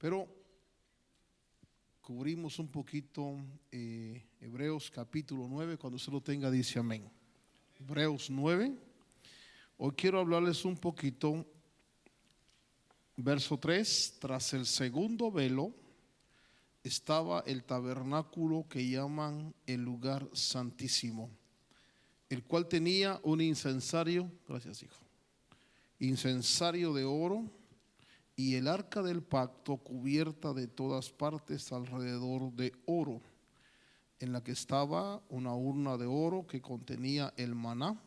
Pero cubrimos un poquito Hebreos capítulo 9. Cuando usted lo tenga dice amén. Hebreos 9. Hoy quiero hablarles un poquito. Verso 3: tras el segundo velo estaba el tabernáculo que llaman el lugar santísimo, el cual tenía un incensario, gracias hijo, incensario de oro, y el arca del pacto cubierta de todas partes alrededor de oro, en la que estaba una urna de oro que contenía el maná,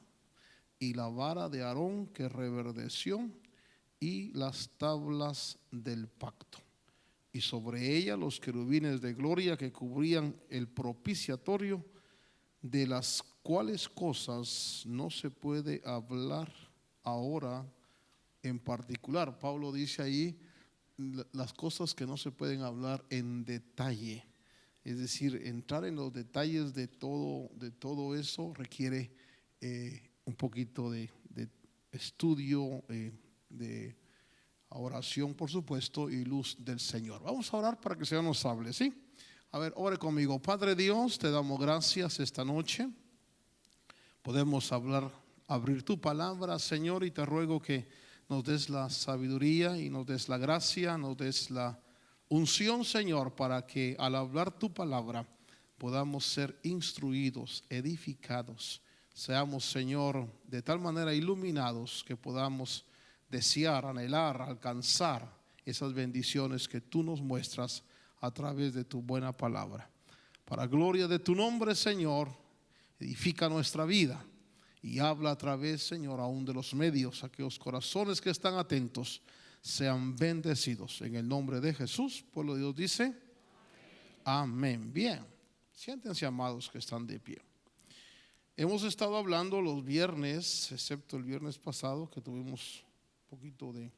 y la vara de Aarón que reverdeció, y las tablas del pacto, y sobre ella los querubines de gloria que cubrían el propiciatorio, de las cuales cosas no se puede hablar ahora en particular. Pablo dice ahí las cosas que no se pueden hablar en detalle, es decir, entrar en los detalles de todo eso requiere un poquito de estudio, de oración, por supuesto, y luz del Señor. Vamos a orar para que el Señor nos hable, ¿sí? A ver, ore conmigo. Padre Dios, te damos gracias esta noche. Podemos abrir tu palabra, Señor, y te ruego que nos des la sabiduría y nos des la gracia, nos des la unción, Señor, para que al hablar tu palabra podamos ser instruidos, edificados. Seamos, Señor, de tal manera iluminados que podamos desear, anhelar, alcanzar esas bendiciones que tú nos muestras a través de tu buena palabra. Para gloria de tu nombre, Señor, edifica nuestra vida y habla a través, Señor, aún de los medios. Aquellos corazones que están atentos sean bendecidos en el nombre de Jesús. Pueblo de Dios dice amén. Bien, siéntense, amados, que están de pie. Hemos estado hablando los viernes, excepto el viernes pasado que tuvimos poquito de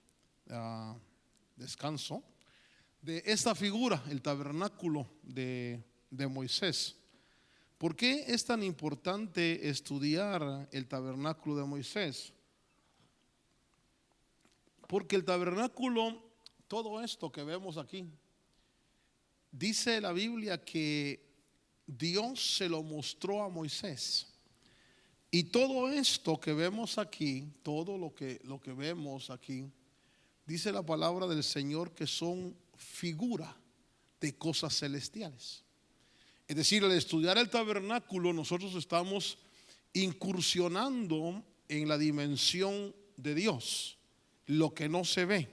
descanso, de esta figura, el tabernáculo de Moisés. ¿Por qué es tan importante estudiar el tabernáculo de Moisés? Porque el tabernáculo, todo esto que vemos aquí, dice la Biblia que Dios se lo mostró a Moisés. Y todo esto que vemos aquí, todo lo que vemos aquí, dice la palabra del Señor que son figura de cosas celestiales. Es decir, al estudiar el tabernáculo nosotros estamos incursionando en la dimensión de Dios, lo que no se ve,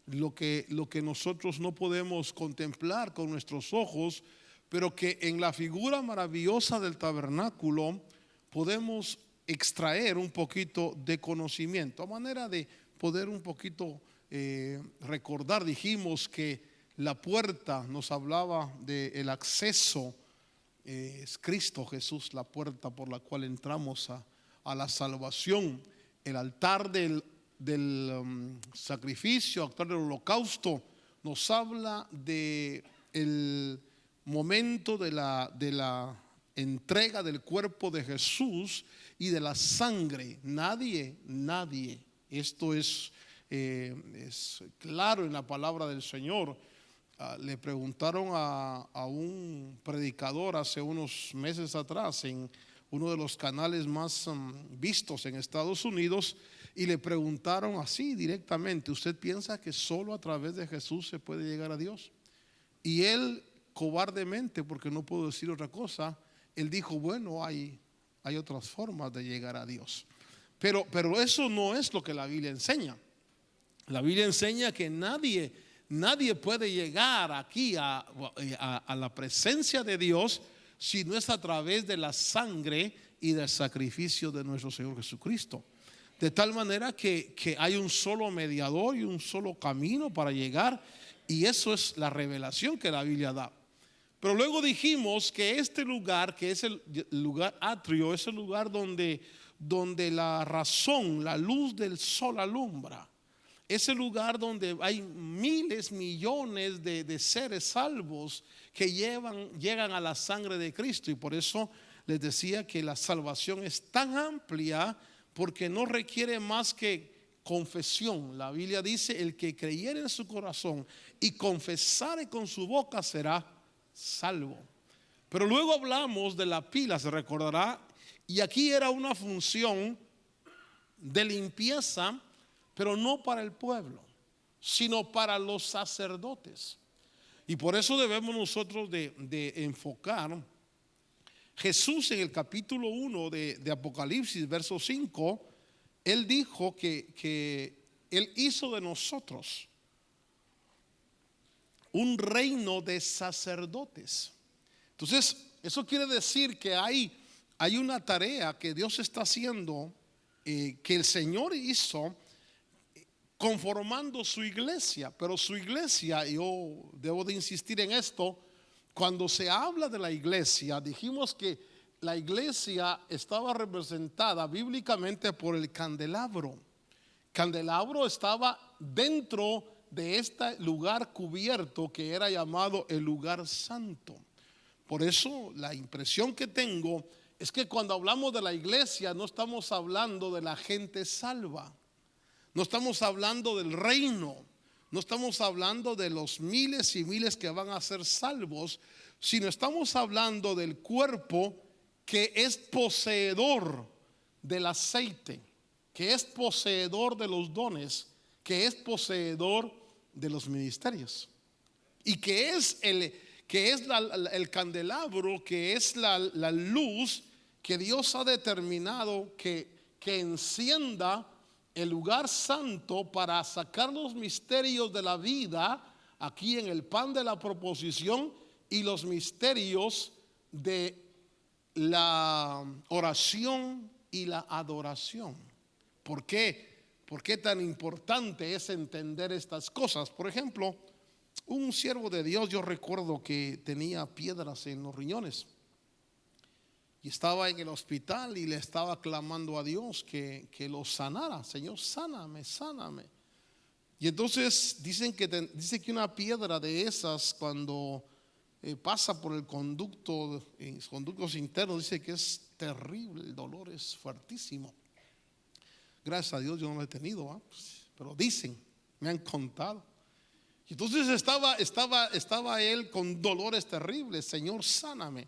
lo que nosotros no podemos contemplar con nuestros ojos, pero que en la figura maravillosa del tabernáculo podemos extraer un poquito de conocimiento, a manera de poder un poquito recordar. Dijimos que la puerta nos hablaba del acceso, es Cristo Jesús la puerta por la cual entramos a la salvación. El altar del sacrificio, altar del holocausto, nos habla de el momento de la entrega del cuerpo de Jesús y de la sangre. Nadie, esto es claro en la palabra del Señor. Le preguntaron a un predicador hace unos meses atrás en uno de los canales más vistos en Estados Unidos, y le preguntaron así directamente: ¿usted piensa que solo a través de Jesús se puede llegar a Dios? Y él, cobardemente, porque no puedo decir otra cosa, él dijo: bueno, hay otras formas de llegar a Dios. Pero eso no es lo que la Biblia enseña. La Biblia enseña que nadie puede llegar aquí a la presencia de Dios si no es a través de la sangre y del sacrificio de nuestro Señor Jesucristo. De tal manera que hay un solo mediador y un solo camino para llegar, y eso es la revelación que la Biblia da. Pero luego dijimos que este lugar, que es el lugar atrio, es el lugar donde la razón, la luz del sol alumbra. Es el lugar donde hay miles, millones de seres salvos que llegan a la sangre de Cristo. Y por eso les decía que la salvación es tan amplia, porque no requiere más que confesión. La Biblia dice: el que creyere en su corazón y confesare con su boca será salvo. Pero luego hablamos de la pila, se recordará, y aquí era una función de limpieza, pero no para el pueblo, sino para los sacerdotes. Y por eso debemos nosotros de enfocar. Jesús, en el capítulo 1 de Apocalipsis, verso 5, Él dijo que Él hizo de nosotros un reino de sacerdotes. Entonces, eso quiere decir que hay una tarea que Dios está haciendo, que el Señor hizo, conformando su iglesia. Pero su iglesia, yo debo de insistir en esto, cuando se habla de la iglesia, dijimos que la iglesia estaba representada bíblicamente por el candelabro. Candelabro estaba dentro de este lugar cubierto que era llamado el lugar santo. Por eso la impresión que tengo es que cuando hablamos de la iglesia no estamos hablando de la gente salva, no estamos hablando del reino, no estamos hablando de los miles y miles que van a ser salvos, sino estamos hablando del cuerpo que es poseedor del aceite, que es poseedor de los dones, que es poseedor de los ministerios, y que es el candelabro, que es la luz que Dios ha determinado que encienda el lugar santo para sacar los misterios de la vida aquí en el pan de la proposición y los misterios de la oración y la adoración. ¿Por qué? ¿Por qué tan importante es entender estas cosas? Por ejemplo, un siervo de Dios, yo recuerdo que tenía piedras en los riñones y estaba en el hospital y le estaba clamando a Dios que lo sanara. Señor, sáname, sáname. Y entonces dice que una piedra de esas, cuando pasa por el conducto, en los conductos internos, dice que es terrible, el dolor es fuertísimo. Gracias a Dios yo no lo he tenido, pero dicen, me han contado. Y entonces estaba él con dolores terribles. Señor, sáname.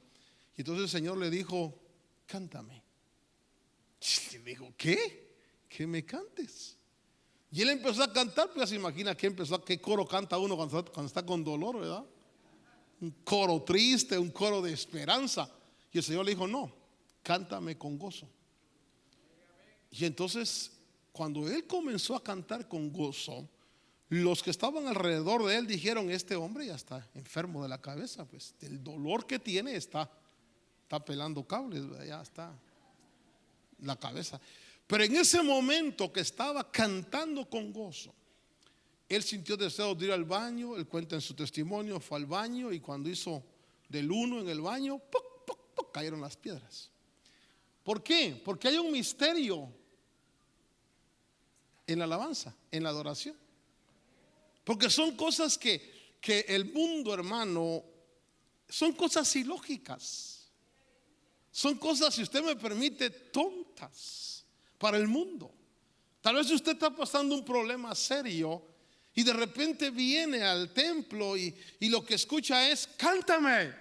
Y entonces el Señor le dijo: cántame. Y le dijo: ¿qué? Que me cantes. Y él empezó a cantar. Pues se imagina qué coro canta uno cuando está con dolor, ¿verdad? Un coro triste, un coro de esperanza. Y el Señor le dijo: no, cántame con gozo. Y entonces, cuando él comenzó a cantar con gozo, los que estaban alrededor de él dijeron: este hombre ya está enfermo de la cabeza, pues del dolor que tiene está pelando cables, ya está la cabeza. Pero en ese momento que estaba cantando con gozo, él sintió deseo de ir al baño. Él cuenta en su testimonio, fue al baño y cuando hizo del uno en el baño, ¡puc, puc, puc!, cayeron las piedras. ¿Por qué? Porque hay un misterio en la alabanza, en la adoración. Porque son cosas que el mundo, hermano, son cosas ilógicas. Son cosas, si usted me permite, tontas para el mundo. Tal vez usted está pasando un problema serio y de repente viene al templo y lo que escucha es: cántame.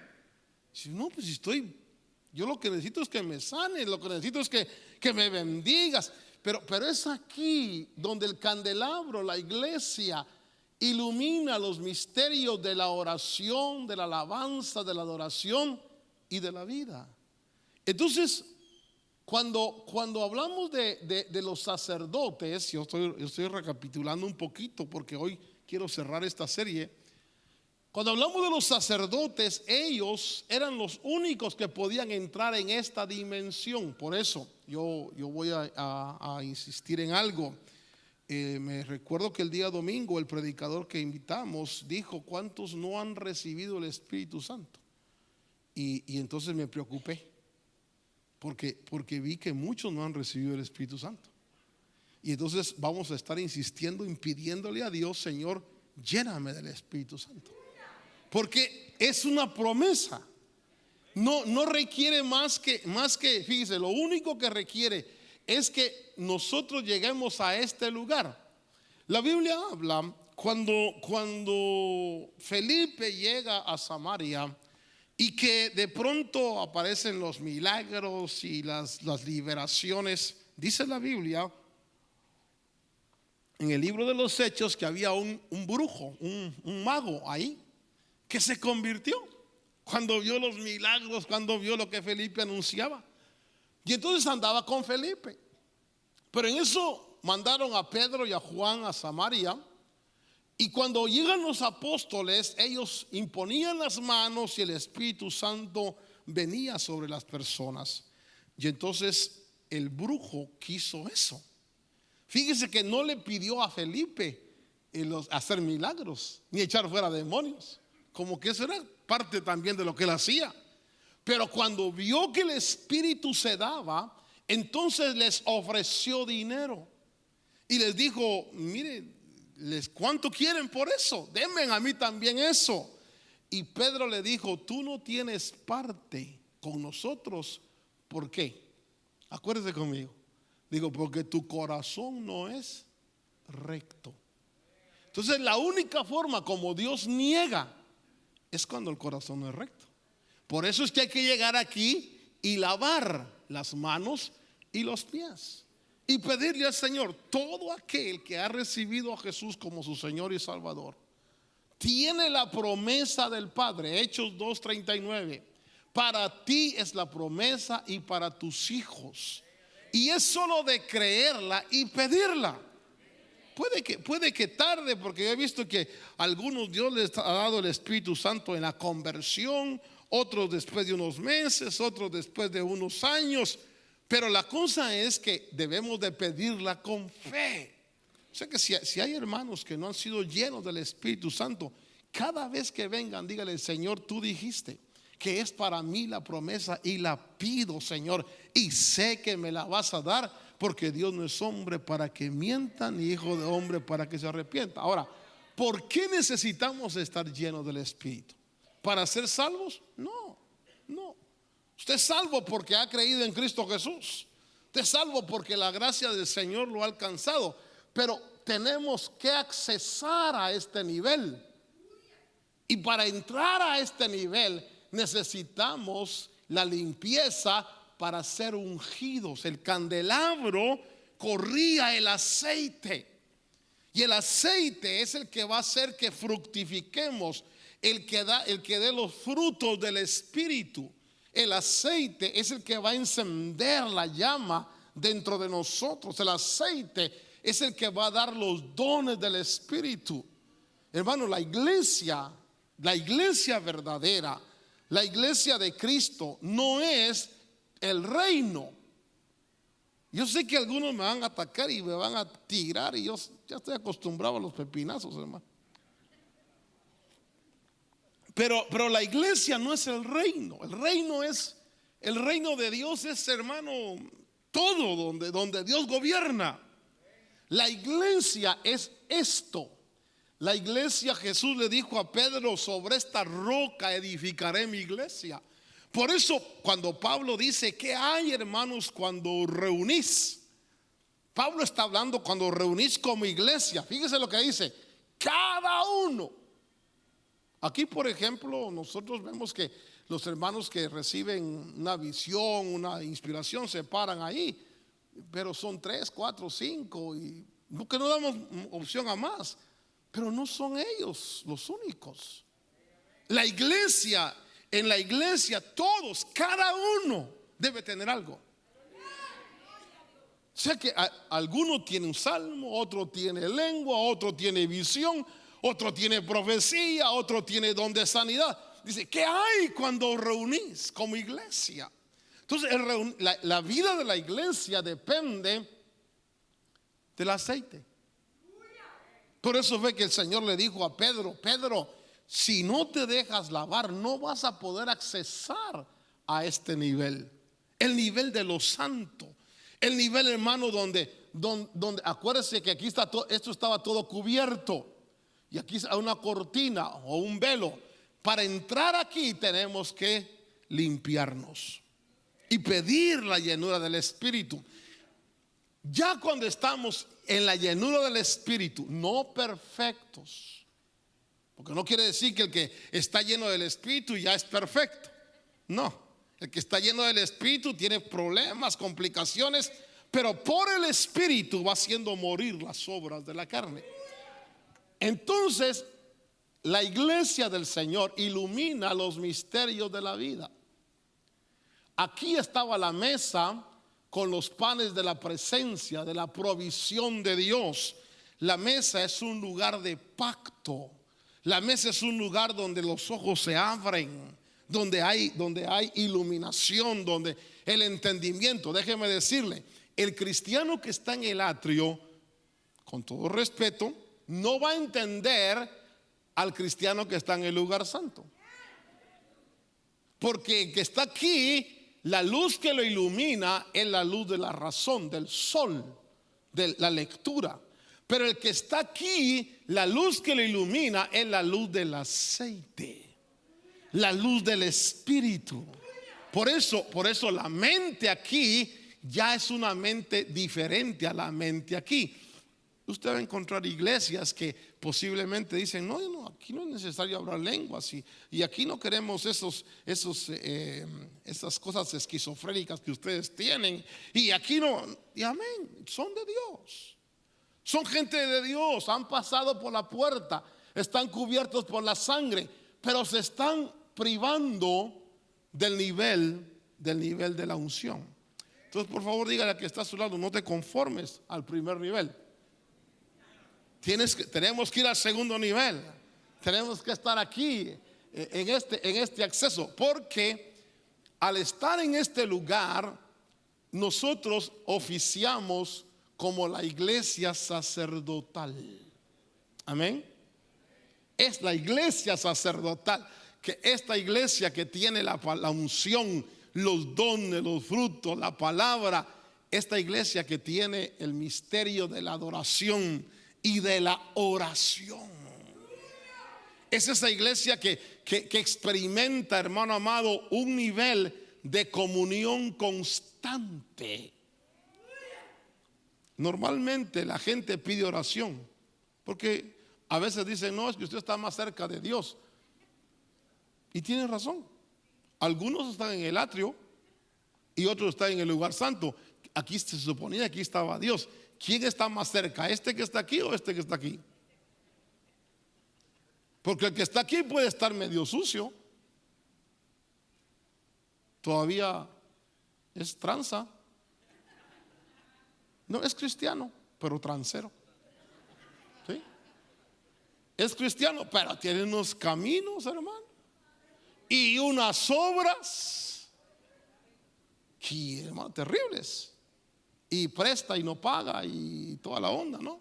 Si no, pues yo lo que necesito es que me sanes, lo que necesito es que me bendigas. Pero es aquí donde el candelabro, la iglesia, ilumina los misterios de la oración, de la alabanza, de la adoración y de la vida. Entonces, cuando hablamos de los sacerdotes, yo estoy recapitulando un poquito porque hoy quiero cerrar esta serie. Cuando hablamos de los sacerdotes, ellos eran los únicos que podían entrar en esta dimensión. Por eso yo voy a insistir en algo. Me recuerdo que el día domingo el predicador que invitamos dijo: ¿cuántos no han recibido el Espíritu Santo? Y entonces me preocupé porque vi que muchos no han recibido el Espíritu Santo. Y entonces vamos a estar insistiendo, impidiéndole a Dios: Señor, lléname del Espíritu Santo. Porque es una promesa. No requiere más que, fíjese, lo único que requiere es que nosotros lleguemos a este lugar. La Biblia habla cuando Felipe llega a Samaria y que de pronto aparecen los milagros y las liberaciones. Dice la Biblia en el libro de los Hechos que había un brujo, un mago ahí, que se convirtió cuando vio los milagros, cuando vio lo que Felipe anunciaba. Y entonces andaba con Felipe. Pero en eso mandaron a Pedro y a Juan a Samaria. Y cuando llegan los apóstoles, ellos imponían las manos y el Espíritu Santo venía sobre las personas. Y entonces el brujo quiso eso. Fíjese que no le pidió a Felipe hacer milagros ni echar fuera demonios. Como que eso era parte también de lo que él hacía. Pero cuando vio que el Espíritu se daba, entonces les ofreció dinero y les dijo: miren, ¿cuánto quieren por eso? Denme a mí también eso. Y Pedro le dijo: tú no tienes parte con nosotros. ¿Por qué? Acuérdese conmigo. Digo, porque tu corazón no es recto. Entonces la única forma como Dios niega es cuando el corazón no es recto. Por eso es que hay que llegar aquí y lavar las manos y los pies y pedirle al Señor: todo aquel que ha recibido a Jesús como su Señor y Salvador tiene la promesa del Padre. Hechos 2:39. Para ti es la promesa y para tus hijos. Y es solo de creerla y pedirla. Puede que tarde, porque yo he visto que a algunos Dios les ha dado el Espíritu Santo en la conversión, otros después de unos meses, otros después de unos años. Pero la cosa es que debemos de pedirla con fe. O sea que si hay hermanos que no han sido llenos del Espíritu Santo, cada vez que vengan, dígale: Señor, tú dijiste que es para mí la promesa y la pido, Señor, y sé que me la vas a dar, porque Dios no es hombre para que mienta, ni hijo de hombre para que se arrepienta. Ahora, ¿por qué necesitamos estar llenos del Espíritu? ¿Para ser salvos? No. Usted es salvo porque ha creído en Cristo Jesús. Usted es salvo porque la gracia del Señor lo ha alcanzado. Pero tenemos que accesar a este nivel. Y para entrar a este nivel necesitamos la limpieza para ser ungidos. El candelabro corría el aceite, y el aceite es el que va a hacer que fructifiquemos, el que dé los frutos del Espíritu. El aceite es el que va a encender la llama dentro de nosotros. El aceite es el que va a dar los dones del Espíritu. Hermano, la iglesia verdadera, la iglesia de Cristo, no es el reino. Yo sé que algunos me van a atacar y me van a tirar, y yo ya estoy acostumbrado a los pepinazos, hermano. Pero la iglesia no es el reino. El reino de Dios es, hermano, todo donde Dios gobierna. La iglesia es esto. La iglesia, Jesús le dijo a Pedro: sobre esta roca edificaré mi iglesia. Por eso cuando Pablo dice: ¿qué hay, hermanos, cuando reunís? Pablo está hablando cuando reunís como iglesia. Fíjese lo que dice: cada uno. Aquí, por ejemplo, nosotros vemos que los hermanos que reciben una visión, una inspiración, se paran ahí. Pero son 3, 4, 5, y que no damos opción a más. Pero no son ellos los únicos. La iglesia, en la iglesia todos, cada uno debe tener algo. O sea que alguno tiene un salmo, otro tiene lengua, otro tiene visión, otro tiene profecía, otro tiene don de sanidad. Dice: ¿qué hay cuando reunís como iglesia? Entonces la vida de la iglesia depende del aceite. Por eso fue que el Señor le dijo a Pedro: Pedro, si no te dejas lavar, no vas a poder accesar a este nivel. El nivel de lo santo. El nivel, hermano, donde acuérdese que aquí está esto estaba todo cubierto, y aquí hay una cortina o un velo. Para entrar aquí tenemos que limpiarnos y pedir la llenura del Espíritu. Ya cuando estamos en la llenura del Espíritu, no perfectos, porque no quiere decir que el que está lleno del Espíritu ya es perfecto. No, el que está lleno del Espíritu tiene problemas, complicaciones, pero por el Espíritu va haciendo morir las obras de la carne. Entonces, la iglesia del Señor ilumina los misterios de la vida. Aquí estaba la mesa con los panes de la presencia, de la provisión de Dios. La mesa es un lugar de pacto. La mesa es un lugar donde los ojos se abren, donde hay iluminación, donde el entendimiento. Déjeme decirle, el cristiano que está en el atrio, con todo respeto, no va a entender al cristiano que está en el lugar santo. Porque el que está aquí, la luz que lo ilumina es la luz de la razón, del sol, de la lectura. Pero el que está aquí, la luz que lo ilumina es la luz del aceite, la luz del Espíritu. Por eso la mente aquí ya es una mente diferente a la mente aquí. Usted va a encontrar iglesias que posiblemente dicen, no, aquí no es necesario hablar lenguas y aquí no queremos esas cosas esquizofrénicas que ustedes tienen. Y aquí no, y amén, son de Dios. Son gente de Dios, han pasado por la puerta, están cubiertos por la sangre, pero se están privando del nivel de la unción. Entonces, por favor, dígale a que está a su lado, no te conformes al primer nivel. Tenemos que ir al segundo nivel. Tenemos que estar aquí en este acceso, porque al estar en este lugar nosotros oficiamos como la iglesia sacerdotal. Amén. Es la iglesia sacerdotal, que esta iglesia que tiene la unción, los dones, los frutos, la palabra, esta iglesia que tiene el misterio de la adoración y de la oración. Es esa iglesia que experimenta, hermano amado, un nivel de comunión constante. Normalmente la gente pide oración, porque a veces dicen, no, es que usted está más cerca de Dios. Y tienen razón. Algunos están en el atrio y otros están en el lugar santo. Aquí se suponía, aquí estaba Dios. ¿Quién está más cerca? ¿Este que está aquí o este que está aquí? Porque el que está aquí puede estar medio sucio. Todavía es tranza. No, es cristiano, pero transero. ¿Sí? Es cristiano, pero tiene unos caminos, hermano, y unas obras que, hermano, terribles. Y presta y no paga y toda la onda, ¿no?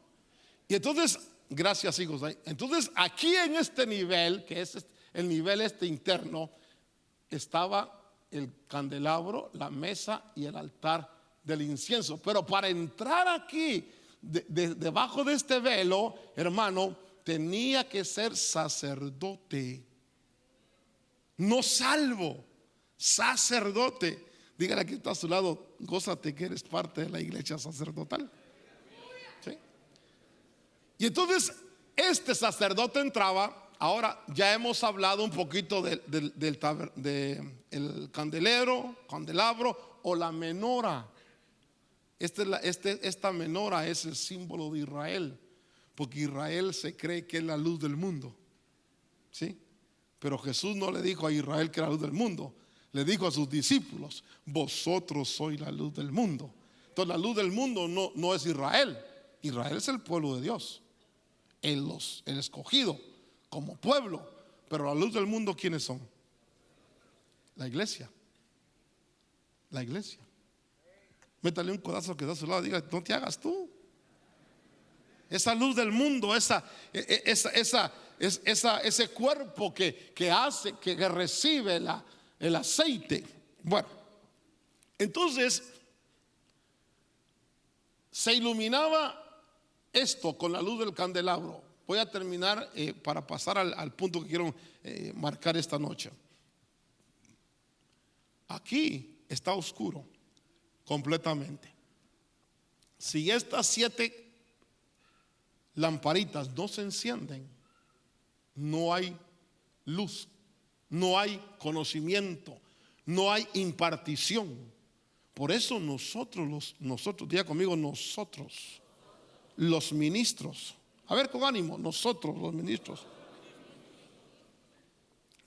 Y entonces, gracias, hijos. Entonces, aquí en este nivel, que es el nivel interno, estaba el candelabro, la mesa y el altar del incienso. Pero para entrar aquí, debajo de este velo, hermano, tenía que ser sacerdote. No salvo, sacerdote. Dígale que está a su lado, gózate que eres parte de la iglesia sacerdotal. ¿Sí? Y entonces este sacerdote entraba. Ahora ya hemos hablado un poquito del candelabro o la menora. Esta menora es el símbolo de Israel, porque Israel se cree que es la luz del mundo. ¿Sí? Pero Jesús no le dijo a Israel que era la luz del mundo. Le dijo a sus discípulos, vosotros sois la luz del mundo. Entonces la luz del mundo no es Israel. Israel es el pueblo de Dios, el escogido como pueblo. Pero la luz del mundo, ¿quiénes son? La iglesia. La iglesia. Métale un codazo que da a su lado y diga, no te hagas tú. Esa luz del mundo, ese cuerpo que hace, que recibe el aceite. Bueno, entonces se iluminaba esto con la luz del candelabro. Voy a terminar para pasar al punto que quiero marcar esta noche. Aquí está oscuro completamente. si estas 7 lamparitas no se encienden, no hay luz, no hay conocimiento, no hay impartición. Por eso nosotros, diga conmigo, nosotros, los ministros, a ver con ánimo, nosotros los ministros,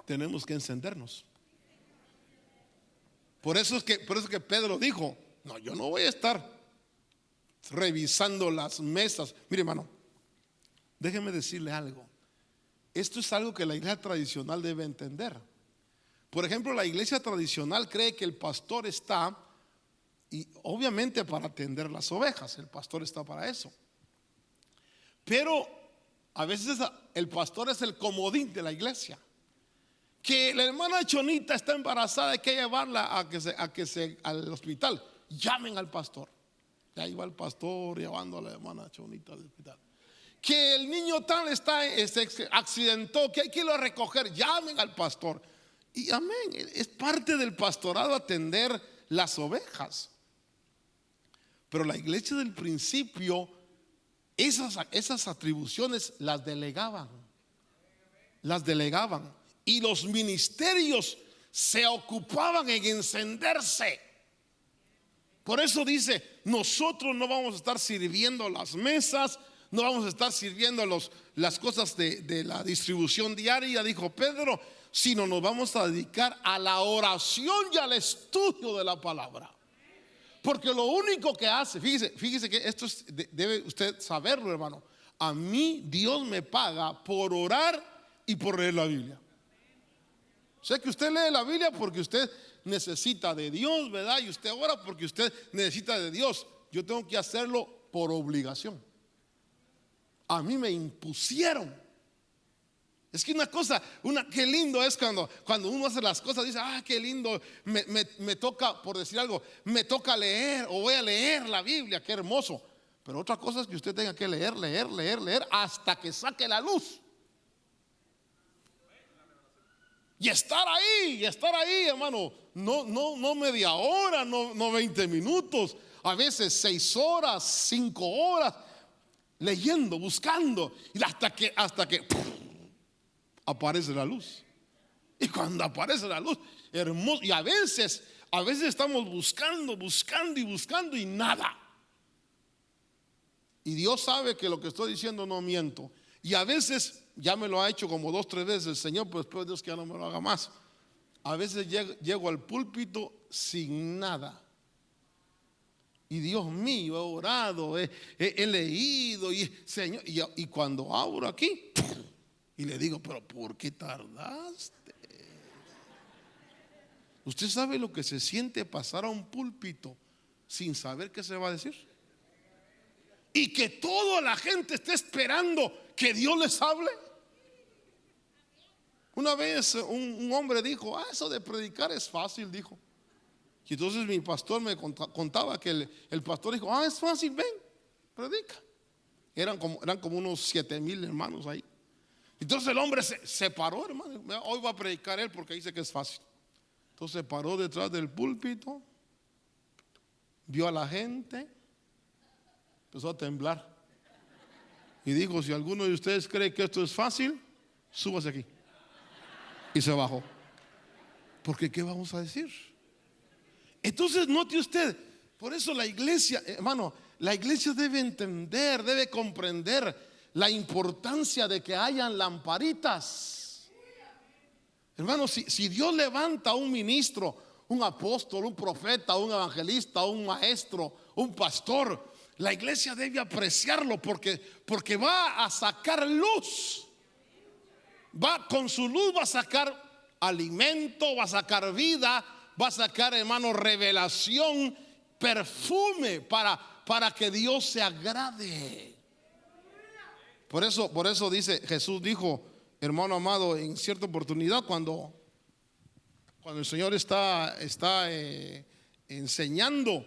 tenemos que encendernos. Por eso es que Pedro dijo, no, yo no voy a estar revisando las mesas. Mire, hermano, déjeme decirle algo. Esto es algo que la iglesia tradicional debe entender. Por ejemplo, la iglesia tradicional cree que el pastor está, y obviamente para atender las ovejas, el pastor está para eso. Pero a veces el pastor es el comodín de la iglesia. Que la hermana Chonita está embarazada, hay que llevarla al hospital. Llamen al pastor. Ya iba el pastor llevando a la hermana Chonita al hospital. Que el niño tal se accidentó, que hay que irlo a recoger. Llamen al pastor. Y amén, es parte del pastorado atender las ovejas. Pero la iglesia del principio, esas atribuciones las delegaban. Y los ministerios se ocupaban en encenderse. Por eso dice, nosotros no vamos a estar sirviendo las mesas, no vamos a estar sirviendo las cosas de la distribución diaria, dijo Pedro, sino nos vamos a dedicar a la oración y al estudio de la palabra. Porque lo único que hace, fíjese que esto debe usted saberlo, hermano. A mí Dios me paga por orar y por leer la Biblia. Sé que usted lee la Biblia porque usted necesita de Dios, ¿verdad? Y usted ora porque usted necesita de Dios. Yo tengo que hacerlo por obligación. A mí me impusieron. Es que una cosa, qué lindo es cuando uno hace las cosas, dice, qué lindo, me toca, por decir algo, me toca leer o voy a leer la Biblia, qué hermoso. Pero otra cosa es que usted tenga que leer hasta que saque la luz. Y estar ahí, hermano, no media hora, no 20 minutos, a veces 6 horas, 5 horas, leyendo, buscando, y hasta que aparece la luz. Y cuando aparece la luz, hermoso, y a veces estamos buscando y nada. Y Dios sabe que lo que estoy diciendo no miento. Y a veces ya me lo ha hecho como 2, 3 veces el Señor, pero espero Dios que ya no me lo haga más. A veces llego al púlpito sin nada. Y Dios mío, he orado, he leído, Señor, y cuando abro aquí y le digo, pero ¿por qué tardaste? ¿Usted sabe lo que se siente pasar a un púlpito sin saber qué se va a decir? Y que toda la gente esté esperando que Dios les hable. Una vez un hombre dijo, eso de predicar es fácil, dijo. Y entonces mi pastor me contaba que el pastor dijo, es fácil, ven, predica. Eran como unos 7,000 hermanos ahí. Entonces el hombre se paró, hermano. Hoy va a predicar él porque dice que es fácil. Entonces se paró detrás del púlpito, vio a la gente, empezó a temblar y dijo, si alguno de ustedes cree que esto es fácil, súbase aquí. Y se bajó. Porque ¿qué vamos a decir? Entonces note usted, por eso la iglesia, hermano, la iglesia debe entender, debe comprender la importancia de que hayan lamparitas. Hermano, si Dios levanta a un ministro, un apóstol, un profeta, un evangelista, un maestro, un pastor, la iglesia debe apreciarlo porque va a sacar luz. Con su luz va a sacar alimento, va a sacar vida, va a sacar, hermano, revelación, perfume para que Dios se agrade. Por eso dice, Jesús dijo, hermano amado, en cierta oportunidad cuando el Señor está enseñando,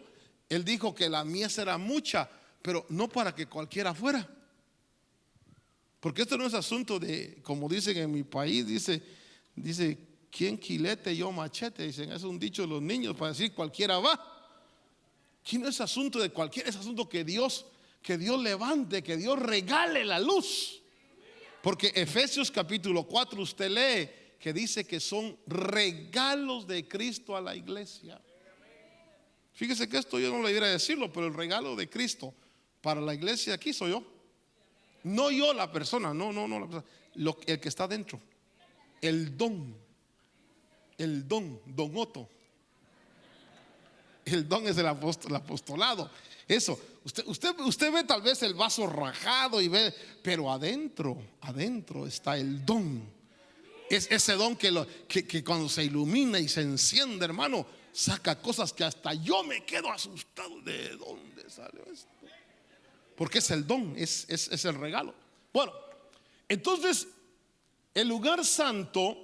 Él dijo que la mies era mucha, pero no para que cualquiera fuera. Porque esto no es asunto de, como dicen en mi país, dice, ¿quién quilete, yo machete? Dicen, es un dicho de los niños para decir cualquiera va. Aquí no es asunto de cualquier, es asunto que Dios levante, que Dios regale la luz. Porque Efesios capítulo 4 usted lee que dice que son regalos de Cristo a la iglesia. Fíjese que esto yo no le iba a decirlo, pero el regalo de Cristo para la iglesia aquí soy yo. No yo la persona, no la persona, el que está dentro. El don Otto. El don es el apostolado. Eso, usted ve tal vez el vaso rajado y ve, pero adentro está el don. Es ese don que cuando se ilumina y se enciende, hermano, saca cosas que hasta yo me quedo asustado. ¿De dónde salió esto? Porque es el don, es el regalo. Bueno, entonces el lugar santo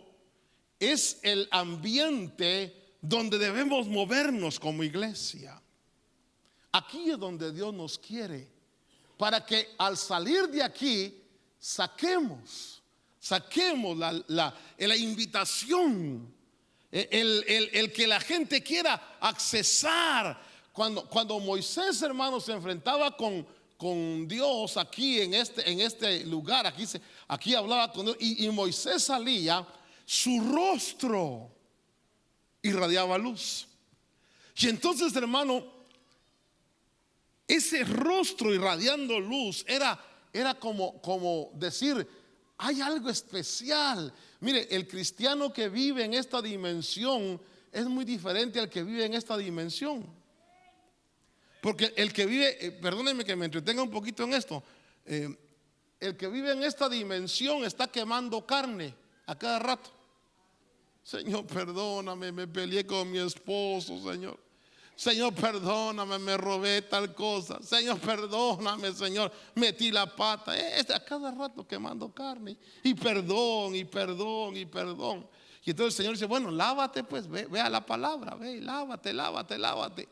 es el ambiente donde debemos movernos como iglesia. Aquí es donde Dios nos quiere, para que al salir de aquí saquemos la invitación, el que la gente quiera accesar. Cuando Moisés, hermanos, se enfrentaba con Dios aquí en este lugar, aquí hablaba con Dios, y Moisés salía, su rostro irradiaba luz. Y entonces, hermano, ese rostro irradiando luz era como decir, hay algo especial. Mire, el cristiano que vive en esta dimensión es muy diferente al que vive en esta dimensión. Porque el que vive, perdónenme que me entretenga un poquito en esto, el que vive en esta dimensión está quemando carne a cada rato. Señor, perdóname, me peleé con mi esposo, Señor. Señor, perdóname, me robé tal cosa. Señor, perdóname, Señor, metí la pata. A cada rato quemando carne. Y perdón. Y entonces el Señor dice, bueno, lávate pues, ve a la palabra, ve y lávate.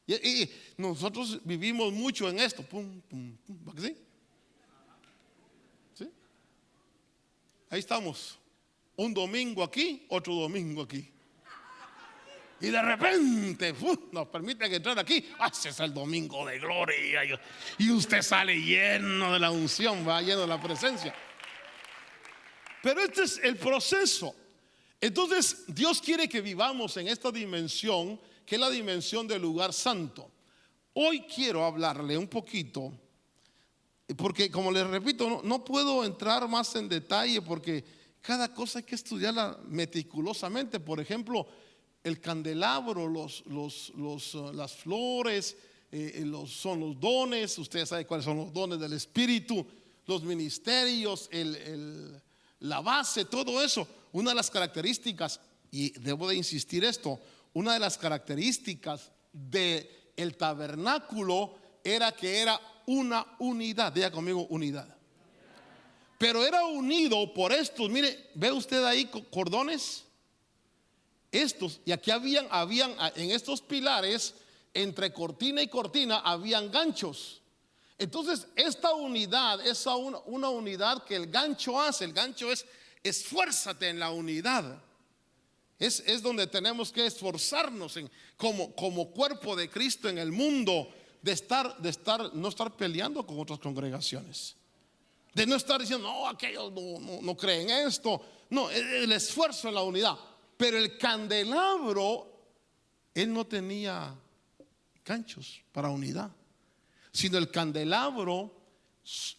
Y nosotros vivimos mucho en esto. Pum, ¿sí? ¿Sí? Ahí estamos. Un domingo aquí, otro domingo aquí. Y de repente nos permiten entrar aquí. Ese es el domingo de gloria. Y usted sale lleno de la unción, va lleno de la presencia. Pero este es el proceso. Entonces Dios quiere que vivamos en esta dimensión, que es la dimensión del lugar santo. Hoy quiero hablarle un poquito, porque como les repito, no puedo entrar más en detalle, porque cada cosa hay que estudiarla meticulosamente. Por ejemplo, el candelabro, las flores, son los dones. Ustedes saben cuáles son los dones del Espíritu, los ministerios, la base, todo eso. Una de las características, y debo de insistir esto, una de las características del tabernáculo era que era una unidad. Diga conmigo, unidad. Pero era unido por estos, mire, ve usted ahí cordones, estos, y aquí habían en estos pilares, entre cortina y cortina, habían ganchos. Entonces esta unidad es una unidad que el gancho hace. El gancho es esfuérzate en la unidad. Es donde tenemos que esforzarnos como cuerpo de Cristo en el mundo, no estar peleando con otras congregaciones. De no estar diciendo, no, aquellos no creen esto. No, el esfuerzo en la unidad. Pero el candelabro, él no tenía ganchos para unidad, sino el candelabro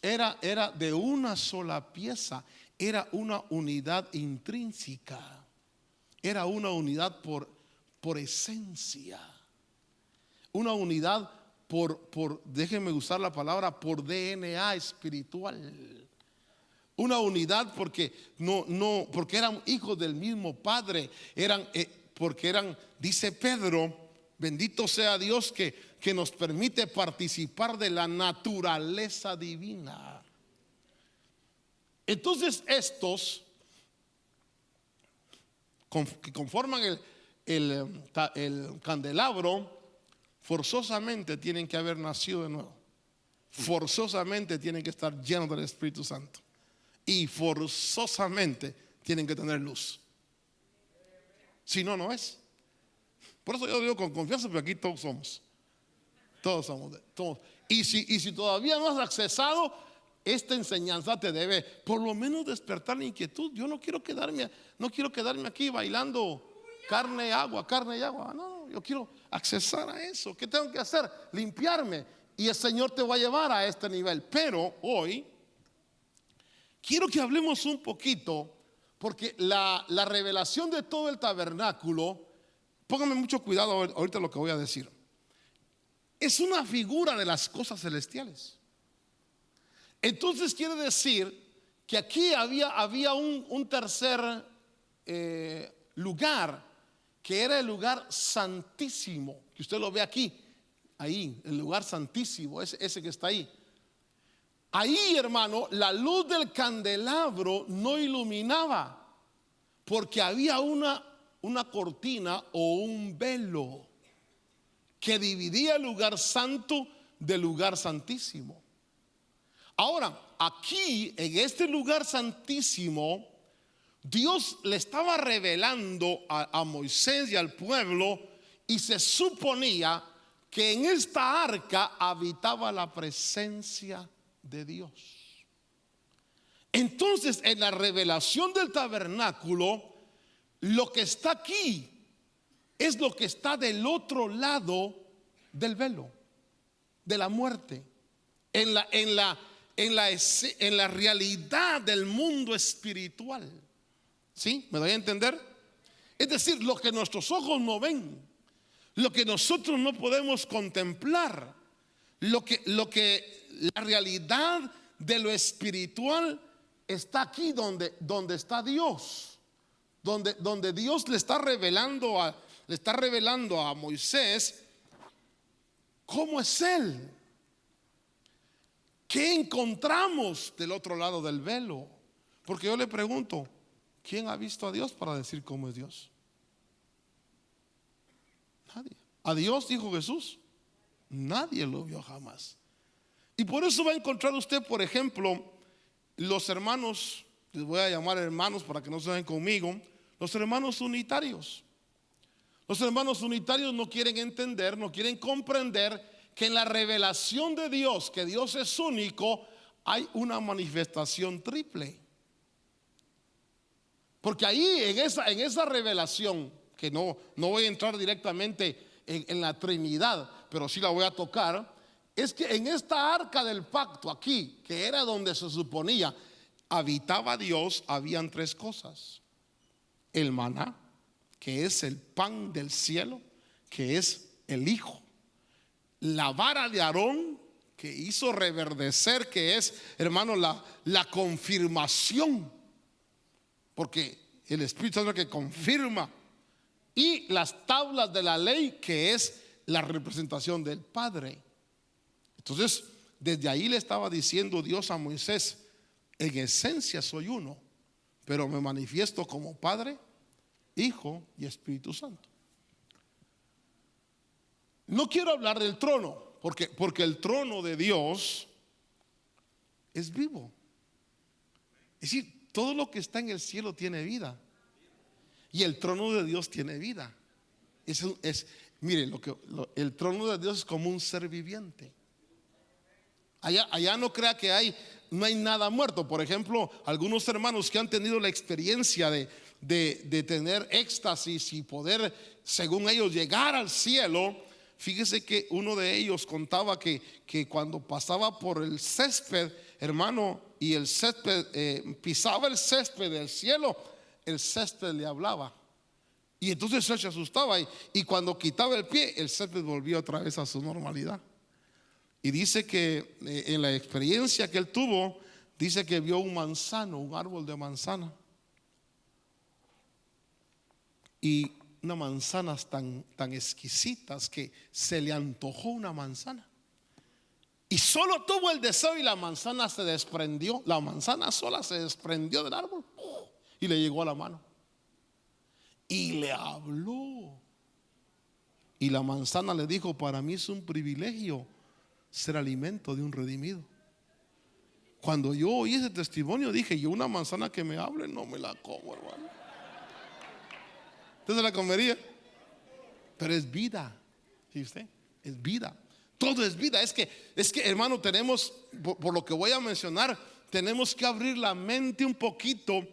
era de una sola pieza. Era una unidad intrínseca. Era una unidad por esencia. Una unidad déjenme usar la palabra, por DNA espiritual. Una unidad porque porque eran hijos del mismo Padre. Porque eran, dice Pedro, bendito sea Dios que nos permite participar de la naturaleza divina. Entonces estos que conforman el candelabro, forzosamente tienen que haber nacido de nuevo. Forzosamente tienen que estar llenos del Espíritu Santo. Y forzosamente tienen que tener luz. Si no, no es. Por eso yo digo con confianza, porque aquí todos somos. Todos somos todos. Y si todavía no has accesado, esta enseñanza te debe por lo menos despertar la inquietud. Yo no quiero quedarme aquí bailando carne y agua. No, yo quiero accesar a eso. ¿Qué tengo que hacer? Limpiarme. Y el Señor te va a llevar a este nivel. Pero hoy quiero que hablemos un poquito, porque la revelación de todo el tabernáculo, pónganme mucho cuidado ahorita lo que voy a decir, es una figura de las cosas celestiales. Entonces quiere decir que aquí había un tercer lugar, que era el lugar santísimo, que usted lo ve aquí, ahí, el lugar santísimo, ese que está ahí. Ahí, hermano, la luz del candelabro no iluminaba, porque había una cortina o un velo que dividía el lugar santo del lugar santísimo. Ahora, aquí en este lugar santísimo, Dios le estaba revelando a Moisés y al pueblo, y se suponía que en esta arca habitaba la presencia de Dios. Entonces, en la revelación del tabernáculo, lo que está aquí es lo que está del otro lado del velo, de la muerte, en la realidad del mundo espiritual. ¿Sí? ¿Me doy a entender? Es decir, lo que nuestros ojos no ven, lo que nosotros no podemos contemplar, la realidad de lo espiritual está aquí donde está Dios, donde Dios le está revelando a Moisés cómo es Él. ¿Qué encontramos del otro lado del velo? Porque yo le pregunto, ¿quién ha visto a Dios para decir cómo es Dios? Nadie. ¿A Dios, dijo Jesús? Nadie lo vio jamás. Y por eso va a encontrar usted, por ejemplo, los hermanos, les voy a llamar hermanos para que no se vayan conmigo, los hermanos unitarios. Los hermanos unitarios no quieren entender, no quieren comprender que en la revelación de Dios, que Dios es único, hay una manifestación triple. Porque ahí en esa revelación, que no voy a entrar directamente en la Trinidad, pero sí la voy a tocar, es que en esta arca del pacto aquí, que era donde se suponía habitaba Dios, habían tres cosas: el maná, que es el pan del cielo, que es el Hijo; la vara de Aarón, que hizo reverdecer, que es, hermano, la confirmación, porque el Espíritu Santo es el que confirma; y las tablas de la ley, que es la representación del Padre. Entonces, desde ahí le estaba diciendo Dios a Moisés: en esencia soy uno, pero me manifiesto como Padre, Hijo y Espíritu Santo. No quiero hablar del trono, porque el trono de Dios es vivo. Es decir, todo lo que está en el cielo tiene vida, y el trono de Dios tiene vida. Mire, el trono de Dios es como un ser viviente. Allá no crea que no hay nada muerto. Por ejemplo, algunos hermanos que han tenido la experiencia de tener éxtasis y poder, según ellos, llegar al cielo. Fíjese que uno de ellos contaba que cuando pasaba por el césped, hermano, y el césped pisaba el césped del cielo, el césped le hablaba. Y entonces él se asustaba, y cuando quitaba el pie, el césped volvía otra vez a su normalidad. Y dice que en la experiencia que él tuvo, dice que vio un árbol de manzana, y unas manzanas tan exquisitas que se le antojó una manzana, y solo tuvo el deseo, y la manzana se desprendió. La manzana sola se desprendió del árbol y le llegó a la mano, y le habló. Y la manzana le dijo: para mí es un privilegio ser alimento de un redimido. Cuando yo oí ese testimonio, dije: yo una manzana que me hable no me la como, hermano. ¿Usted se la comería? Pero es vida. ¿Sí usted? Es vida. Todo es vida. Es que hermano, tenemos, por lo que voy a mencionar, tenemos que abrir la mente un poquito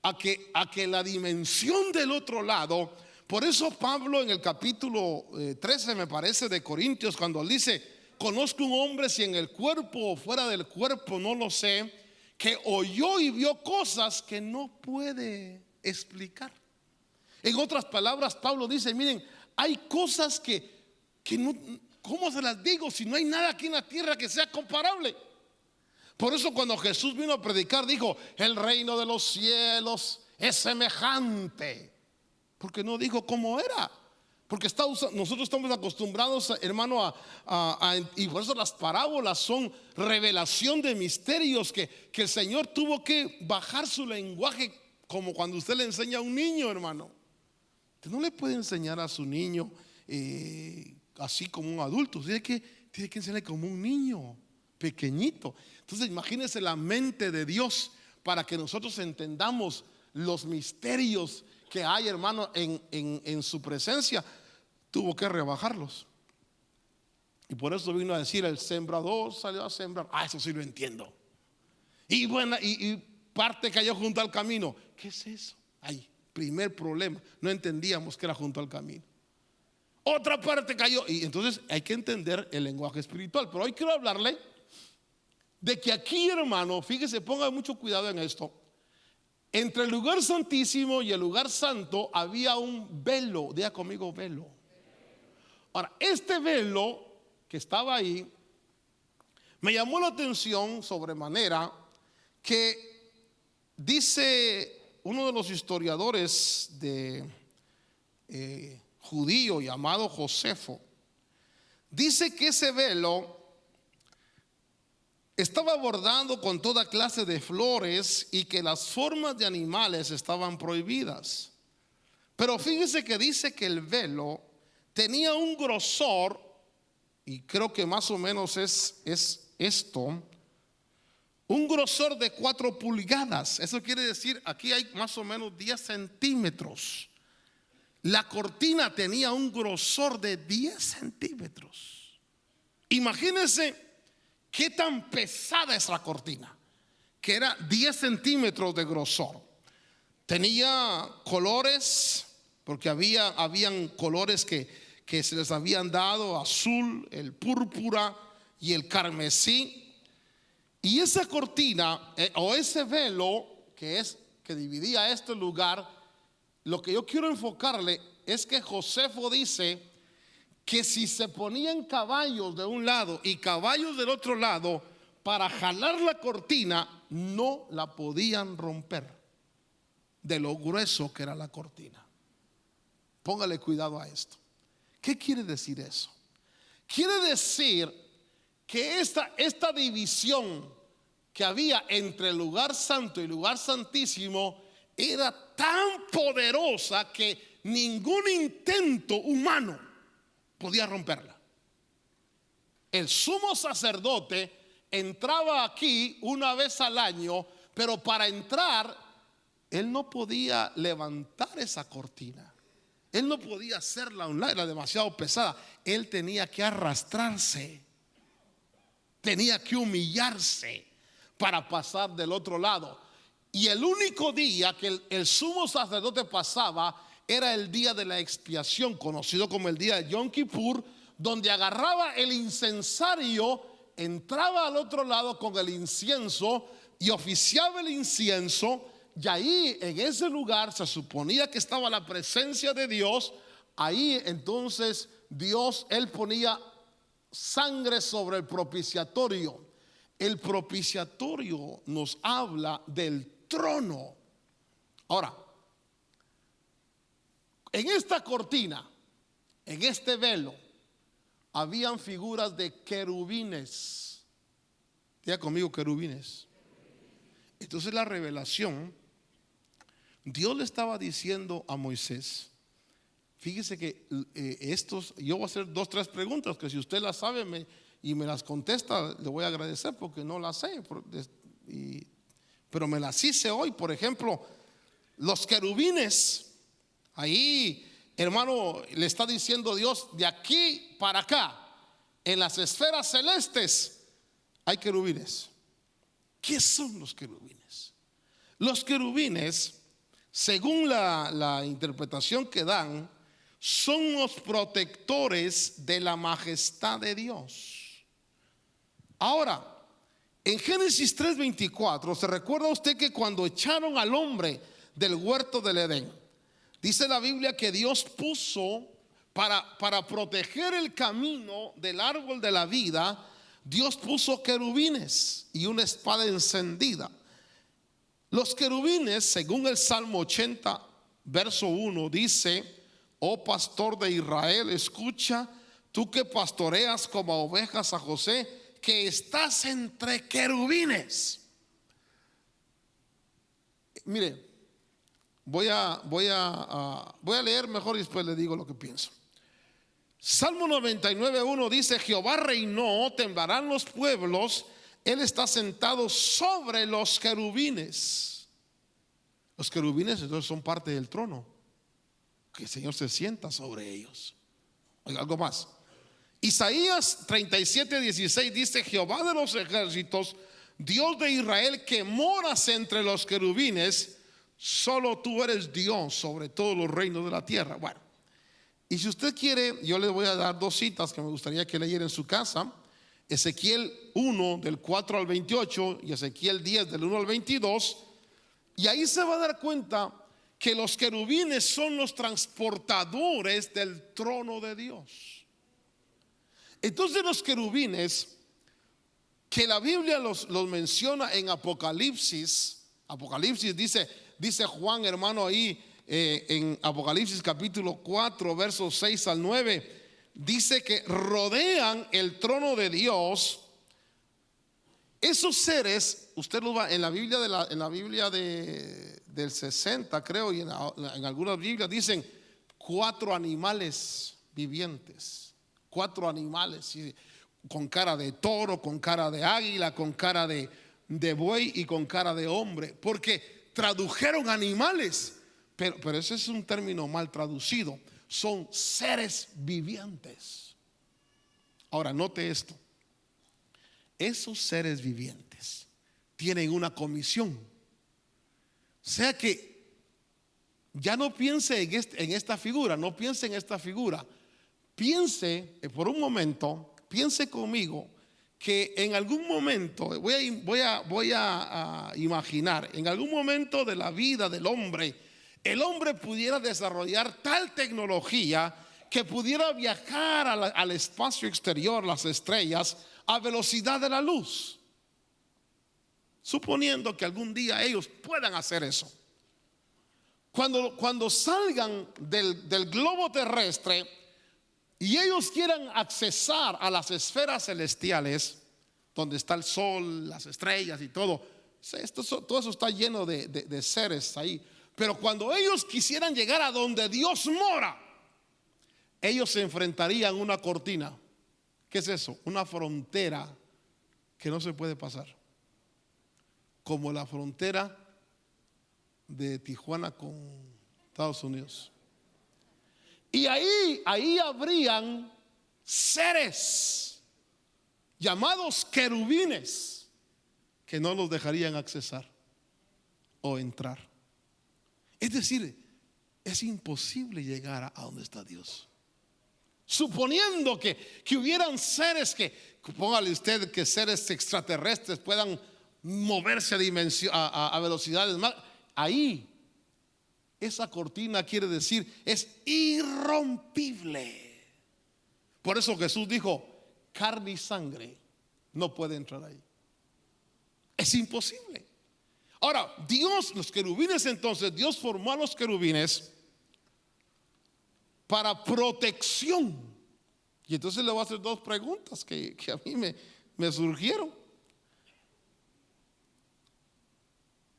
a que la dimensión del otro lado. Por eso Pablo en el capítulo 13, me parece, de Corintios, cuando él dice: conozco un hombre, si en el cuerpo o fuera del cuerpo, no lo sé, que oyó y vio cosas que no puede explicar. En otras palabras, Pablo dice: miren, hay cosas que no, ¿cómo se las digo si no hay nada aquí en la tierra que sea comparable? Por eso cuando Jesús vino a predicar, dijo: el reino de los cielos es semejante. Porque no dijo cómo era. Porque nosotros estamos acostumbrados, hermano, y por eso las parábolas son revelación de misterios que el Señor tuvo que bajar su lenguaje, como cuando usted le enseña a un niño, hermano. Usted no le puede enseñar a su niño así como un adulto. Tiene que enseñarle como un niño pequeñito. Entonces imagínense la mente de Dios para que nosotros entendamos los misterios que hay, hermano, en su presencia. Tuvo que rebajarlos. Y por eso vino a decir: el sembrador salió a sembrar. Eso sí lo entiendo. Y bueno, y parte cayó junto al camino. ¿Qué es eso? Ahí, primer problema. No entendíamos que era junto al camino. Otra parte cayó. Y entonces hay que entender el lenguaje espiritual. Pero hoy quiero hablarle de que aquí, hermano, fíjese, ponga mucho cuidado en esto. Entre el lugar santísimo y el lugar santo había un velo. Diga conmigo: velo. Ahora, este velo que estaba ahí me llamó la atención sobremanera, que dice uno de los historiadores de judío llamado Josefo, dice que ese velo estaba bordado con toda clase de flores y que las formas de animales estaban prohibidas. Pero fíjese que dice que el velo tenía un grosor, y creo que más o menos es esto, un grosor de 4 pulgadas. Eso quiere decir, aquí hay más o menos 10 centímetros. La cortina tenía un grosor de 10 centímetros. Imagínense qué tan pesada es la cortina, que era 10 centímetros de grosor. Tenía colores, porque habían colores que se les habían dado: azul, el púrpura y el carmesí. Y esa cortina o ese velo que dividía este lugar, lo que yo quiero enfocarle es que Josefo dice que si se ponían caballos de un lado y caballos del otro lado para jalar la cortina, no la podían romper de lo grueso que era la cortina. Póngale cuidado a esto. ¿Qué quiere decir eso? Quiere decir que esta división que había entre el lugar santo y el lugar santísimo era tan poderosa que ningún intento humano podía romperla. El sumo sacerdote entraba aquí una vez al año, pero para entrar él no podía levantar esa cortina. Él no podía hacerla a un lado, era demasiado pesada. Él tenía que arrastrarse, tenía que humillarse para pasar del otro lado. Y el único día que el sumo sacerdote pasaba era el día de la expiación, conocido como el día de Yom Kippur, donde agarraba el incensario, entraba al otro lado con el incienso y oficiaba el incienso. Y ahí en ese lugar se suponía que estaba la presencia de Dios. Ahí entonces él ponía sangre sobre el propiciatorio. El propiciatorio nos habla del trono. Ahora, en esta cortina, en este velo, habían figuras de querubines. Diga conmigo: querubines. Entonces la revelación, Dios le estaba diciendo a Moisés, fíjese que yo voy a hacer 2 o 3 preguntas que si usted las sabe y me las contesta, le voy a agradecer, porque no las sé, pero me las hice hoy. Por ejemplo, los querubines, ahí, hermano, le está diciendo Dios: de aquí para acá En las esferas celestes hay querubines. ¿Qué son los querubines? Los querubines, según la interpretación que dan, son los protectores de la majestad de Dios. Ahora, en Génesis 3:24, ¿se recuerda usted que cuando echaron al hombre del huerto del Edén, dice la Biblia que Dios puso para proteger el camino del árbol de la vida, Dios puso querubines y una espada encendida? Los querubines, según el Salmo 80, verso 1, dice: oh pastor de Israel, escucha, tú que pastoreas como ovejas a José, que estás entre querubines. Mire, voy a leer mejor y después le digo lo que pienso. Salmo 99:1 dice: Jehová reinó, temblarán los pueblos, Él está sentado sobre los querubines. Los querubines entonces son parte del trono, que el Señor se sienta sobre ellos. Algo más. Isaías 37:16 dice: Jehová de los ejércitos, Dios de Israel, que moras entre los querubines, solo tú eres Dios sobre todos los reinos de la tierra. Bueno, y si usted quiere, yo le voy a dar dos citas que me gustaría que leyera en su casa: Ezequiel 1 del 4 al 28 y Ezequiel 10 del 1 al 22. Y ahí se va a dar cuenta que los querubines son los transportadores del trono de Dios. Entonces los querubines, que la Biblia los menciona en Apocalipsis dice Juan, hermano, ahí en Apocalipsis capítulo 4 versos 6 al 9, dice que rodean el trono de Dios. Esos seres, usted lo va en la Biblia del 60, creo, y en algunas Biblias dicen 4 animales vivientes, 4 animales, con cara de toro, con cara de águila, con cara de buey y con cara de hombre, porque tradujeron animales, pero ese es un término mal traducido. Son seres vivientes. Ahora note esto: esos seres vivientes tienen una comisión. O sea que ya no piense en esta figura, no piense en esta figura. Piense por un momento, piense conmigo que en algún momento, voy a imaginar, en algún momento de la vida del hombre, el hombre pudiera desarrollar tal tecnología que pudiera viajar al espacio exterior, las estrellas, a velocidad de la luz. Suponiendo que algún día ellos puedan hacer eso. Cuando salgan del globo terrestre y ellos quieran accesar a las esferas celestiales, donde está el sol, las estrellas y todo eso está lleno de seres ahí. Pero cuando ellos quisieran llegar a donde Dios mora, ellos se enfrentarían a una cortina. ¿Qué es eso? Una frontera que no se puede pasar, como la frontera de Tijuana con Estados Unidos. Y ahí habrían seres llamados querubines que no los dejarían accesar o entrar. Es decir, es imposible llegar a donde está Dios. Suponiendo que hubieran seres póngale usted que seres extraterrestres puedan moverse a velocidades más, ahí esa cortina quiere decir es irrompible. Por eso Jesús dijo: carne y sangre no puede entrar ahí. Es imposible. Ahora, los querubines, entonces Dios formó a los querubines para protección. Y entonces le voy a hacer dos preguntas que a mí me surgieron.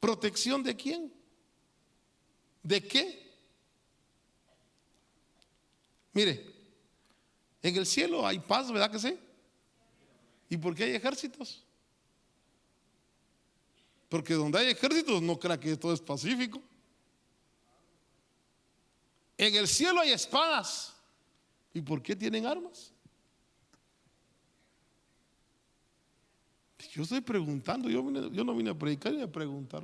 ¿Protección de quién? ¿De qué? Mire, en el cielo hay paz, ¿verdad que sí? ¿Y por qué hay ejércitos? Porque donde hay ejércitos no crea que todo es pacífico. En el cielo hay espadas. ¿Y por qué tienen armas? Yo estoy preguntando, yo no vine a predicar ni a preguntar.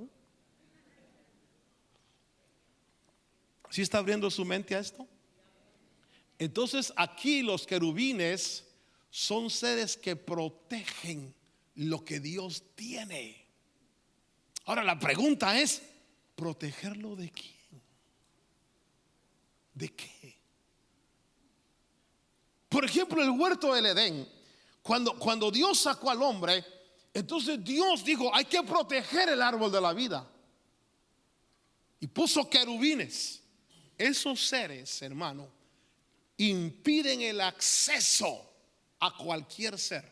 ¿Sí está abriendo su mente a esto? Entonces aquí los querubines son seres que protegen lo que Dios tiene. Ahora la pregunta es, ¿protegerlo de quién? ¿De qué? Por ejemplo, el huerto del Edén, cuando Dios sacó al hombre, entonces Dios dijo, hay que proteger el árbol de la vida. Y puso querubines. Esos seres, hermano, impiden el acceso a cualquier ser.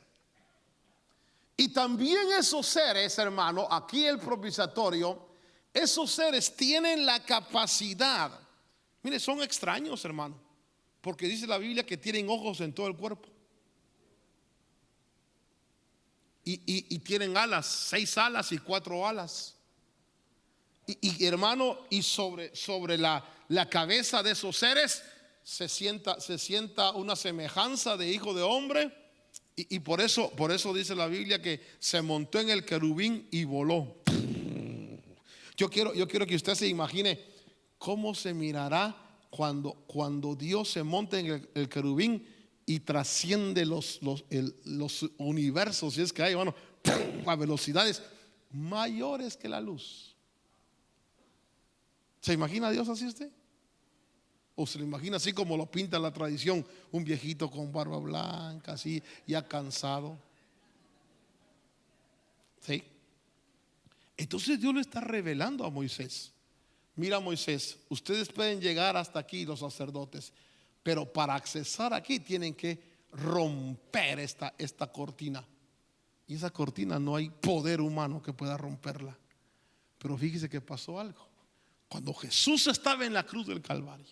Y también esos seres, hermano, aquí el propiciatorio, esos seres tienen la capacidad. Mire, son extraños, hermano, porque dice la Biblia que tienen ojos en todo el cuerpo. Y tienen alas, 6 alas y 4 alas. Y hermano, y sobre la cabeza de esos seres se sienta una semejanza de hijo de hombre. Y por eso dice la Biblia que se montó en el querubín y voló. Yo quiero que usted se imagine cómo se mirará cuando Dios se monta en el querubín y trasciende los universos, y es que hay, hermano, a velocidades mayores que la luz. ¿Se imagina a Dios así usted? ¿O se lo imagina así como lo pinta la tradición? Un viejito con barba blanca, así, ya cansado. ¿Sí? Entonces Dios le está revelando a Moisés. Mira, Moisés, ustedes pueden llegar hasta aquí, los sacerdotes, pero para accesar aquí tienen que romper esta cortina. Y esa cortina no hay poder humano que pueda romperla. Pero fíjese que pasó algo. Cuando Jesús estaba en la cruz del Calvario,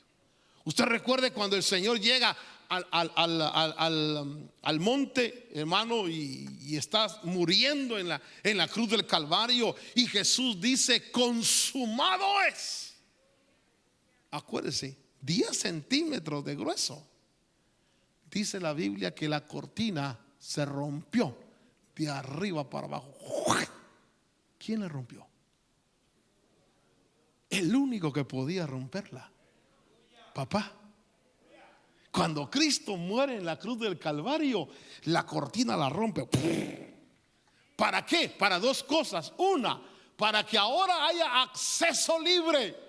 usted recuerde cuando el Señor llega al monte, hermano, y está muriendo en la cruz del Calvario, y Jesús dice, consumado es. Acuérdese, 10 centímetros de grueso. Dice la Biblia que la cortina se rompió de arriba para abajo. ¿Quién la rompió? El único que podía romperla, papá. Cuando Cristo muere en la cruz del Calvario, la cortina la rompe. ¿Para qué? Para 2 cosas. Una, para que ahora haya acceso libre,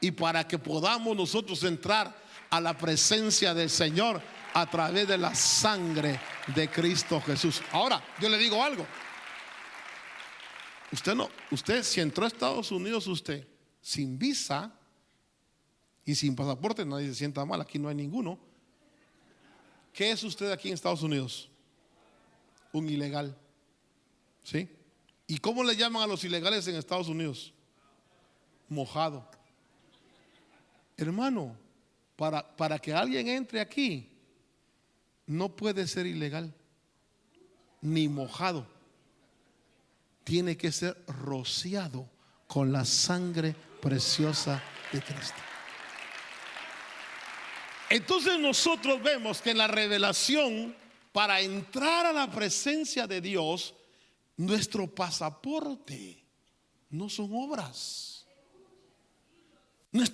y para que podamos nosotros entrar a la presencia del Señor a través de la sangre de Cristo Jesús. Ahora, yo le digo algo. Usted si entró a Estados Unidos, usted sin visa y sin pasaporte, nadie se sienta mal, aquí no hay ninguno. ¿Qué es usted aquí en Estados Unidos? Un ilegal. ¿Sí? ¿Y cómo le llaman a los ilegales en Estados Unidos? Mojado. Hermano, para que alguien entre aquí, no puede ser ilegal ni mojado. Tiene que ser rociado con la sangre preciosa de Cristo. Entonces nosotros vemos que en la revelación, para entrar a la presencia de Dios, nuestro pasaporte no son obras.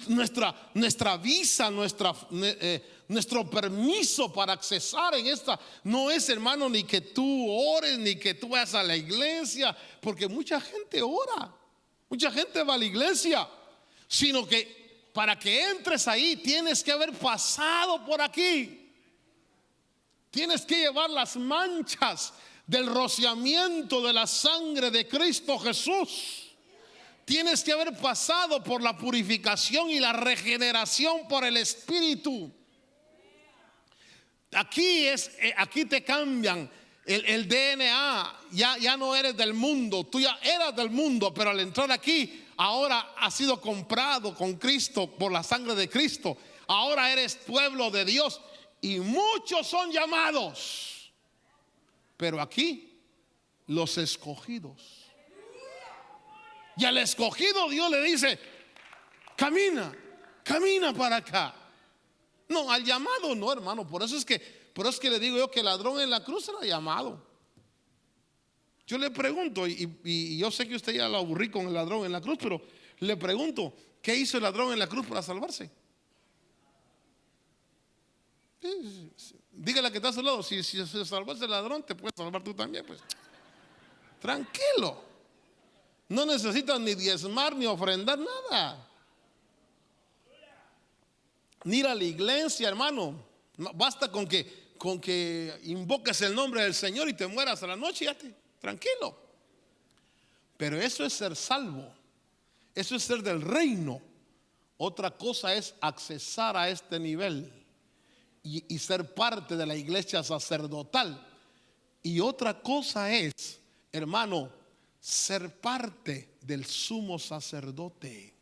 Nuestra visa, nuestro permiso para accesar en esta no es, hermano, ni que tú ores, ni que tú vayas a la iglesia, porque mucha gente ora, mucha gente va a la iglesia, sino que para que entres ahí tienes que haber pasado por aquí. Tienes que llevar las manchas del rociamiento de la sangre de Cristo Jesús. Tienes que haber pasado por la purificación y la regeneración por el Espíritu. Aquí te cambian el DNA. Ya no eres del mundo. Tú ya eras del mundo, pero al entrar aquí, ahora has sido comprado con Cristo por la sangre de Cristo. Ahora eres pueblo de Dios. Y muchos son llamados, pero aquí los escogidos. Y al escogido Dios le dice, camina para acá. No, al llamado no, hermano. Por eso es que le digo yo que el ladrón en la cruz era llamado. Yo le pregunto, y yo sé que usted ya lo aburrí con el ladrón en la cruz, pero le pregunto, ¿qué hizo el ladrón en la cruz para salvarse? Dígale que está a su lado, si se salvase el ladrón, te puedes salvar tú también, pues. Tranquilo. No necesitas ni diezmar ni ofrendar nada. Ni ir a la iglesia, hermano. No, basta con que invoques el nombre del Señor y te mueras a la noche, ya tranquilo. Pero eso es ser salvo. Eso es ser del reino. Otra cosa es accesar a este nivel y ser parte de la iglesia sacerdotal. Y otra cosa es, hermano, ser parte del sumo sacerdote.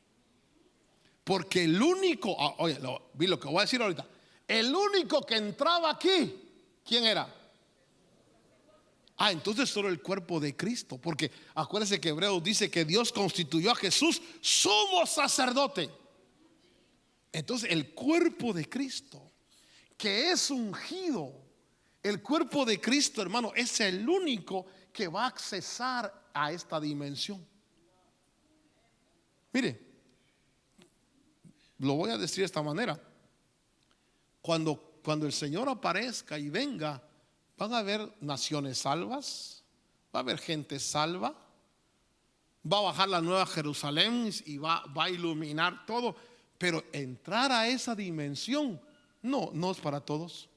Porque el único, oye, vi lo que voy a decir ahorita. El único que entraba aquí, ¿quién era? Entonces solo el cuerpo de Cristo. Porque acuérdense que Hebreos dice que Dios constituyó a Jesús sumo sacerdote. Entonces el cuerpo de Cristo, que es ungido, el cuerpo de Cristo, hermano, es el único que va a accesar a esta dimensión. Mire, lo voy a decir de esta manera. Cuando el Señor aparezca y venga, van a haber naciones salvas, va a haber gente salva, va a bajar la nueva Jerusalén y va a iluminar todo. Pero entrar a esa dimensión no es para todos.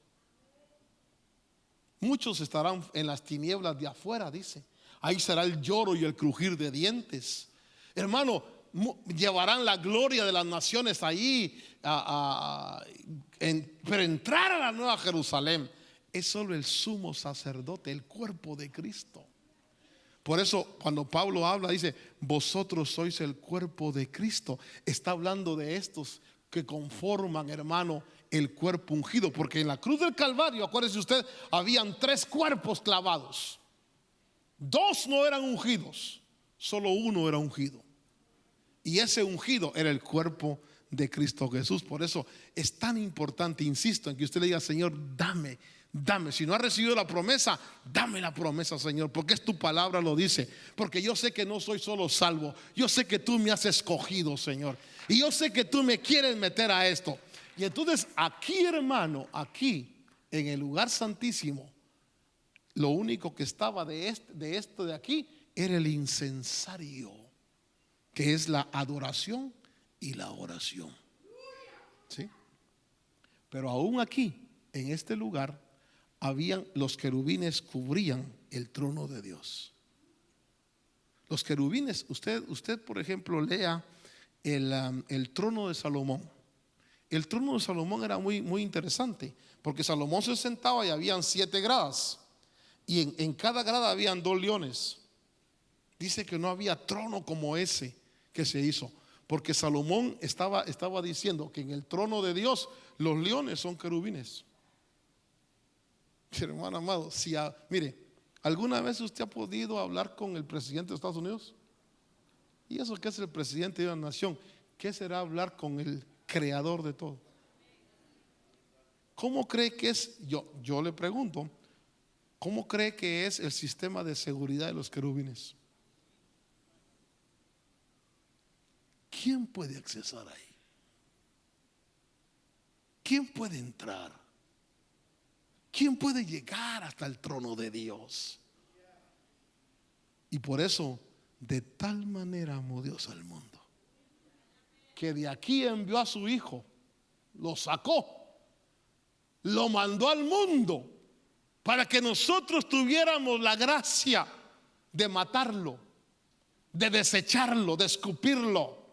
Muchos estarán en las tinieblas de afuera, dice. Ahí será el lloro y el crujir de dientes. Hermano, llevarán la gloria de las naciones ahí. Pero entrar a la nueva Jerusalén es solo el sumo sacerdote, el cuerpo de Cristo. Por eso cuando Pablo habla, dice: vosotros sois el cuerpo de Cristo. Está hablando de estos que conforman, hermano, el cuerpo ungido. Porque en la cruz del Calvario, acuérdese usted, habían 3 cuerpos clavados. 2 no eran ungidos, solo uno era ungido. Y ese ungido era el cuerpo de Cristo Jesús. Por eso es tan importante, insisto, en que usted le diga: Señor, dame. Si no ha recibido la promesa, dame la promesa, Señor, porque es tu palabra, lo dice. Porque yo sé que no soy solo salvo, yo sé que tú me has escogido, Señor, y yo sé que tú me quieres meter a esto. Y entonces aquí, hermano, aquí en el lugar santísimo, lo único que estaba de esto de aquí era el incensario, que es la adoración y la oración. ¿Sí? Pero aún aquí, en este lugar, habían los querubines, cubrían el trono de Dios. Los querubines, usted por ejemplo lea el trono de Salomón. El trono de Salomón era muy, muy interesante, porque Salomón se sentaba y habían 7 gradas, y en cada grada habían 2 leones. Dice que no había trono como ese que se hizo, porque Salomón estaba diciendo que en el trono de Dios los leones son querubines. Hermano amado, mire, ¿alguna vez usted ha podido hablar con el presidente de Estados Unidos? ¿Y eso que es el presidente de una nación? ¿Qué será hablar con el creador de todo? ¿Cómo cree que es? Yo le pregunto, ¿cómo cree que es el sistema de seguridad de los querubines? ¿Quién puede accesar ahí? ¿Quién puede entrar? ¿Quién puede llegar hasta el trono de Dios? Y por eso, de tal manera amó Dios al mundo, que de aquí envió a su Hijo, lo sacó, lo mandó al mundo, para que nosotros tuviéramos la gracia de matarlo, de desecharlo, de escupirlo,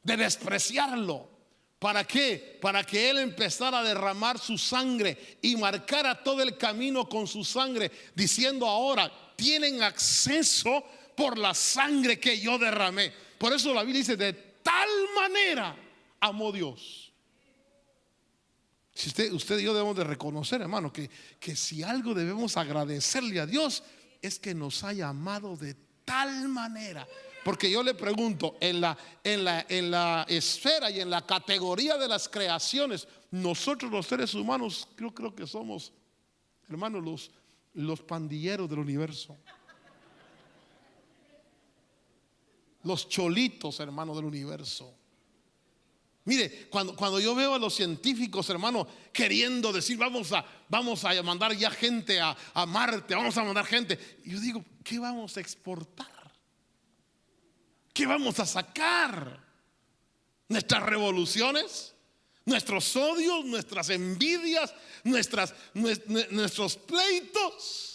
de despreciarlo. ¿Para qué? Para que Él empezara a derramar su sangre y marcara todo el camino con su sangre, diciendo: ahora tienen acceso por la sangre que yo derramé. Por eso la Biblia dice: de tal manera amó Dios. Si usted y yo debemos de reconocer, hermano, que si algo debemos agradecerle a Dios, es que nos haya amado de tal manera. Porque yo le pregunto, en la esfera y en la categoría de las creaciones, nosotros los seres humanos, yo creo que somos, hermanos, los pandilleros del universo. los cholitos, hermano, del universo. Mire, cuando yo veo a los científicos, hermano, queriendo decir vamos a mandar ya gente a Marte, vamos a mandar gente, yo digo, ¿qué vamos a exportar? ¿Qué vamos a sacar? ¿Nuestras revoluciones? ¿Nuestros odios? ¿Nuestras envidias? ¿Nuestros pleitos?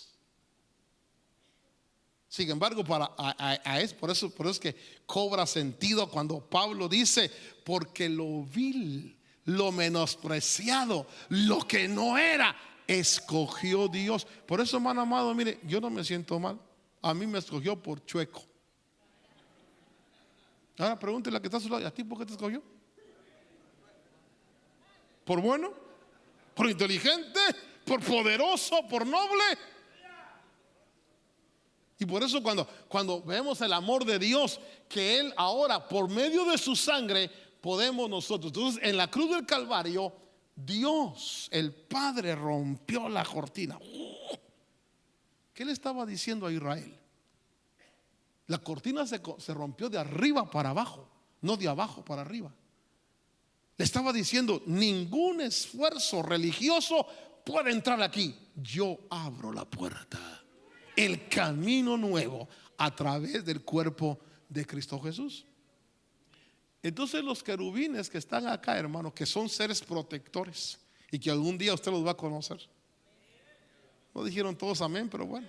Sin embargo, por eso es que cobra sentido cuando Pablo dice, porque lo vil, lo menospreciado, lo que no era, escogió Dios. Por eso, hermano amado, mire, yo no me siento mal. A mí me escogió por chueco. Ahora pregúntele a que está a su lado, ¿y a ti por qué te escogió? ¿Por bueno? ¿Por inteligente? ¿Por poderoso? ¿Por noble? Y por eso cuando vemos el amor de Dios, que Él ahora por medio de su sangre podemos nosotros. Entonces en la cruz del Calvario, Dios, el Padre, rompió la cortina. ¿Qué le estaba diciendo a Israel? La cortina se rompió de arriba para abajo, no de abajo para arriba. Le estaba diciendo, ningún esfuerzo religioso puede entrar aquí. Yo abro la puerta. El camino nuevo a través del cuerpo de Cristo Jesús. Entonces los querubines que están acá, hermanos, que son seres protectores y que algún día usted los va a conocer. No dijeron todos amén, pero bueno.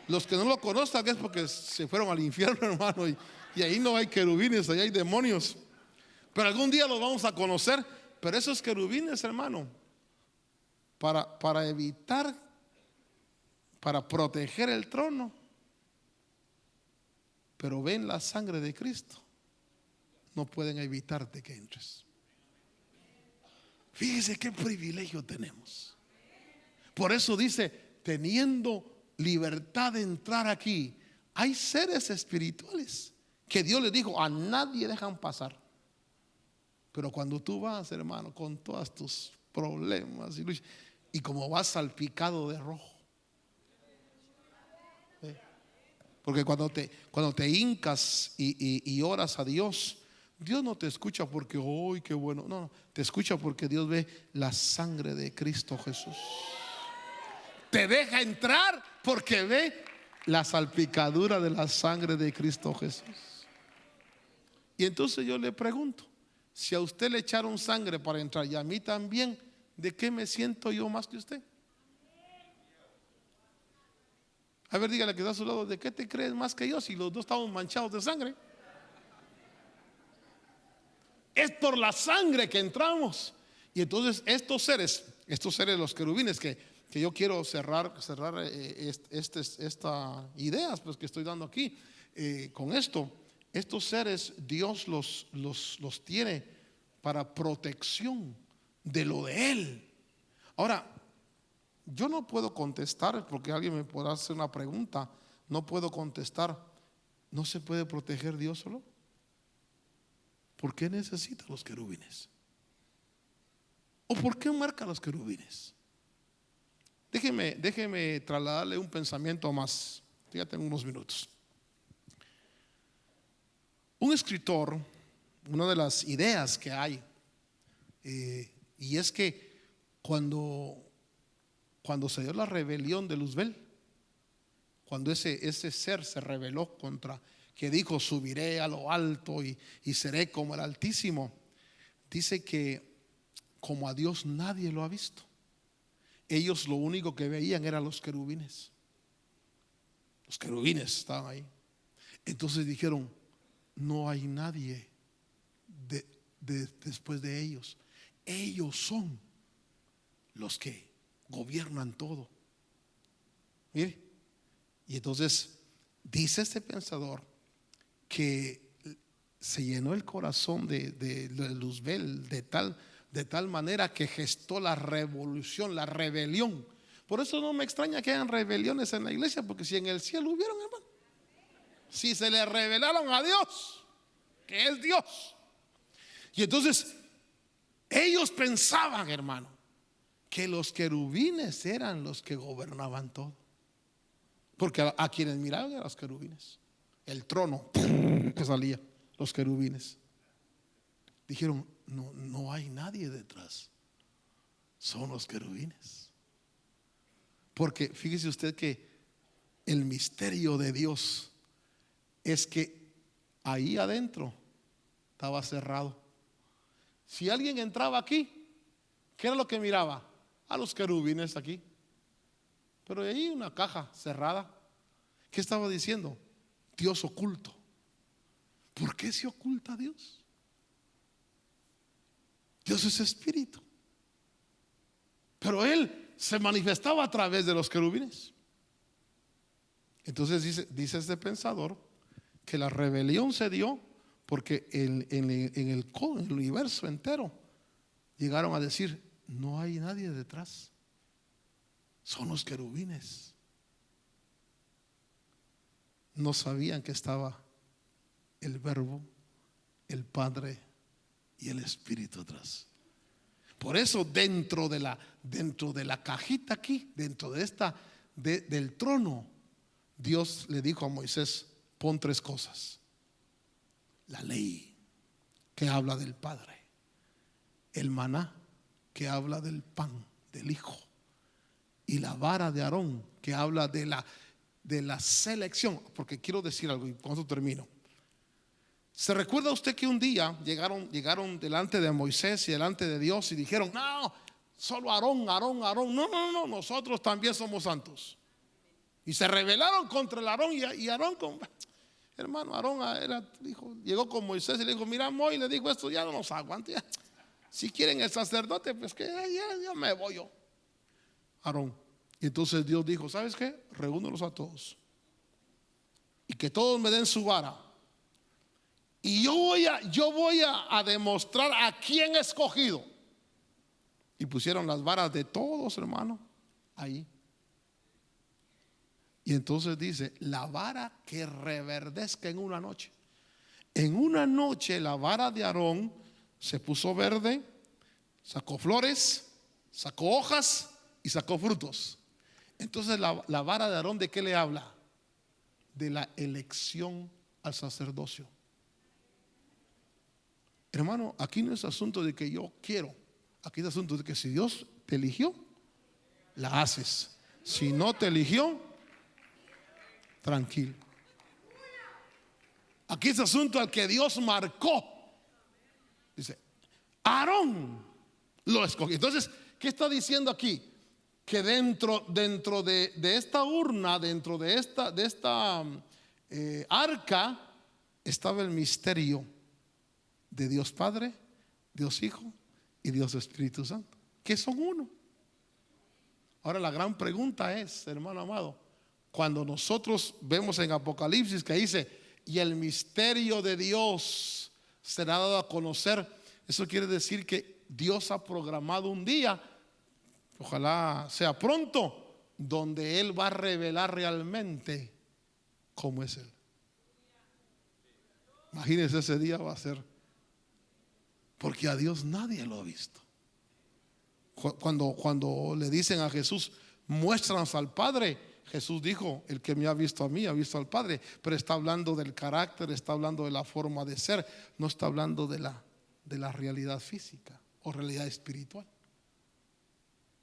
Los que no lo conozcan es porque se fueron al infierno, hermano, y ahí no hay querubines, ahí hay demonios. Pero algún día los vamos a conocer. Pero esos querubines, hermano, para evitar, para proteger el trono, pero ven la sangre de Cristo, no pueden evitarte que entres. Fíjese qué privilegio tenemos. Por eso dice, teniendo libertad de entrar aquí, hay seres espirituales que Dios les dijo, a nadie dejan pasar. Pero cuando tú vas, hermano, con todos tus problemas y como vas salpicado de rojo, porque cuando te hincas y oras a Dios, Dios no te escucha porque ¡ay, qué bueno! No, te escucha porque Dios ve la sangre de Cristo Jesús. Te deja entrar porque ve la salpicadura de la sangre de Cristo Jesús. Y entonces yo le pregunto, si a usted le echaron sangre para entrar y a mí también, ¿de qué me siento yo más que usted? A ver, dígale que está a su lado, ¿de qué te crees más que yo si los dos estamos manchados de sangre? Es por la sangre que entramos. Y entonces estos seres, los querubines, que yo quiero cerrar esta ideas pues, que estoy dando aquí, con esto. Estos seres Dios los tiene para protección de lo de Él. Ahora, yo no puedo contestar, porque alguien me podrá hacer una pregunta. No puedo contestar, ¿no se puede proteger Dios solo? ¿Por qué necesita los querubines? ¿O por qué marca los querubines? Déjeme trasladarle un pensamiento más. Ya tengo unos minutos. Un escritor, una de las ideas que hay, y es que cuando se dio la rebelión de Luzbel, cuando ese ser se rebeló contra, que dijo subiré a lo alto y seré como el Altísimo, dice que como a Dios nadie lo ha visto. Ellos lo único que veían eran los querubines. Los querubines estaban ahí. Entonces dijeron, no hay nadie después de ellos. Ellos son los que gobiernan todo. Mire, y entonces dice este pensador que se llenó el corazón de Luzbel de tal manera que gestó la revolución, la rebelión. Por eso no me extraña que hayan rebeliones en la iglesia, porque si en el cielo hubieron, hermano, si se le revelaron a Dios, que es Dios. Y entonces ellos pensaban, hermano, que los querubines eran los que gobernaban todo, porque a quienes miraban eran los querubines. el trono que salía, los querubines. Dijeron, no hay nadie detrás, son los querubines. Porque fíjese usted que el misterio de Dios es que ahí adentro estaba cerrado. Si alguien entraba aquí, ¿qué era lo que miraba? A los querubines aquí. Pero ahí una caja cerrada. ¿Qué estaba diciendo? Dios oculto. ¿Por qué se oculta Dios? Dios es espíritu. Pero Él se manifestaba a través de los querubines. Entonces dice este pensador que la rebelión se dio porque en el universo entero llegaron a decir, no hay nadie detrás, son los querubines. No sabían que estaba el Verbo, el Padre y el Espíritu atrás. Por eso dentro de la cajita aquí, dentro de del trono, Dios le dijo a Moisés, pon 3 cosas: la ley, que habla del Padre; el maná, que habla del pan del Hijo; y la vara de Aarón, que habla de la selección. Porque quiero decir algo y con eso termino. ¿Se recuerda usted que un día llegaron delante de Moisés y delante de Dios y dijeron, no, solo Aarón, no, nosotros también somos santos? Y se rebelaron contra el Aarón, y Aarón, hermano, Aarón llegó con Moisés y le dijo, mira, Moisés, le dijo esto, ya no nos aguanta, ya. Si quieren el sacerdote, pues que ya me voy yo. Aarón. Y entonces Dios dijo, ¿sabes qué? Reúnelos a todos y que todos me den su vara. Y yo voy a demostrar a quién he escogido. Y pusieron las varas de todos, hermano, ahí. Y entonces dice, la vara que reverdezca en una noche. En una noche la vara de Aarón se puso verde, sacó flores, sacó hojas y sacó frutos. Entonces la vara de Aarón, ¿de qué le habla? De la elección al sacerdocio. Hermano, aquí no es asunto de que yo quiero. Aquí es asunto de que si Dios te eligió, la haces. Si no te eligió, tranquilo. Aquí es asunto al que Dios marcó. Dice, Aarón lo escogió. Entonces, ¿qué está diciendo aquí? Que dentro de esta urna, dentro de esta arca, estaba el misterio de Dios Padre, Dios Hijo y Dios Espíritu Santo, que son uno. Ahora la gran pregunta es, hermano amado, cuando nosotros vemos en Apocalipsis que dice, y el misterio de Dios será dado a conocer, eso quiere decir que Dios ha programado un día, ojalá sea pronto, donde Él va a revelar realmente cómo es Él. Imagínense, ese día va a ser, porque a Dios nadie lo ha visto. Cuando le dicen a Jesús, muéstranos al Padre, Jesús dijo, el que me ha visto a mí, ha visto al Padre. Pero está hablando del carácter, está hablando de la forma de ser, no está hablando de la realidad física o realidad espiritual.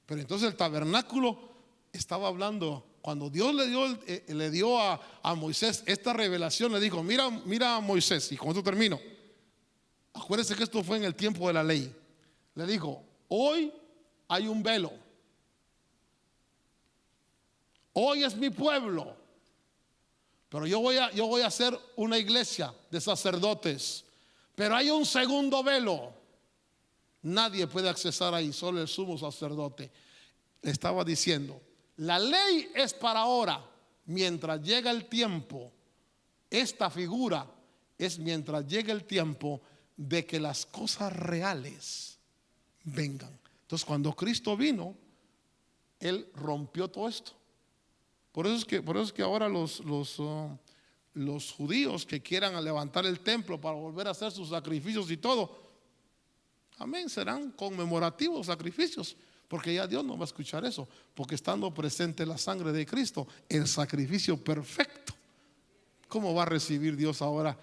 Pero entonces el tabernáculo estaba hablando, cuando Dios le dio a Moisés esta revelación, le dijo, mira a Moisés, y con esto termino. Acuérdense que esto fue en el tiempo de la ley. Le dijo, hoy hay un velo. Hoy es mi pueblo. Pero yo voy a hacer una iglesia de sacerdotes. Pero hay un segundo velo. Nadie puede accesar ahí, solo el sumo sacerdote. Le estaba diciendo, la ley es para ahora. Mientras llega el tiempo, esta figura es mientras llega el tiempo de que las cosas reales vengan. Entonces cuando Cristo vino, Él rompió todo esto. Por eso es que ahora los judíos que quieran levantar el templo para volver a hacer sus sacrificios y todo, amén, serán conmemorativos sacrificios, porque ya Dios no va a escuchar eso, porque estando presente la sangre de Cristo, el sacrificio perfecto, ¿cómo va a recibir Dios ahora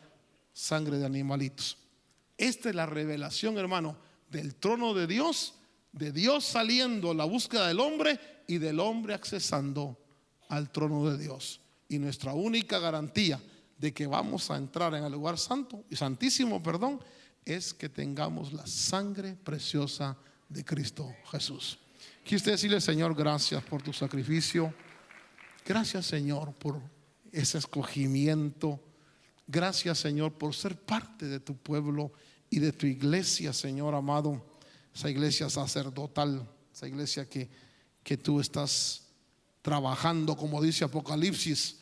sangre de animalitos? Esta es la revelación, hermano, del trono de Dios saliendo a la búsqueda del hombre y del hombre accesando al trono de Dios. Y nuestra única garantía de que vamos a entrar en el lugar santo y santísimo, es que tengamos la sangre preciosa de Cristo Jesús. Quiero usted decirle: Señor, gracias por tu sacrificio. Gracias, Señor, por ese escogimiento. Gracias, Señor, por ser parte de tu pueblo y de tu iglesia, Señor amado. Esa iglesia sacerdotal, esa iglesia que tú estás trabajando, como dice Apocalipsis,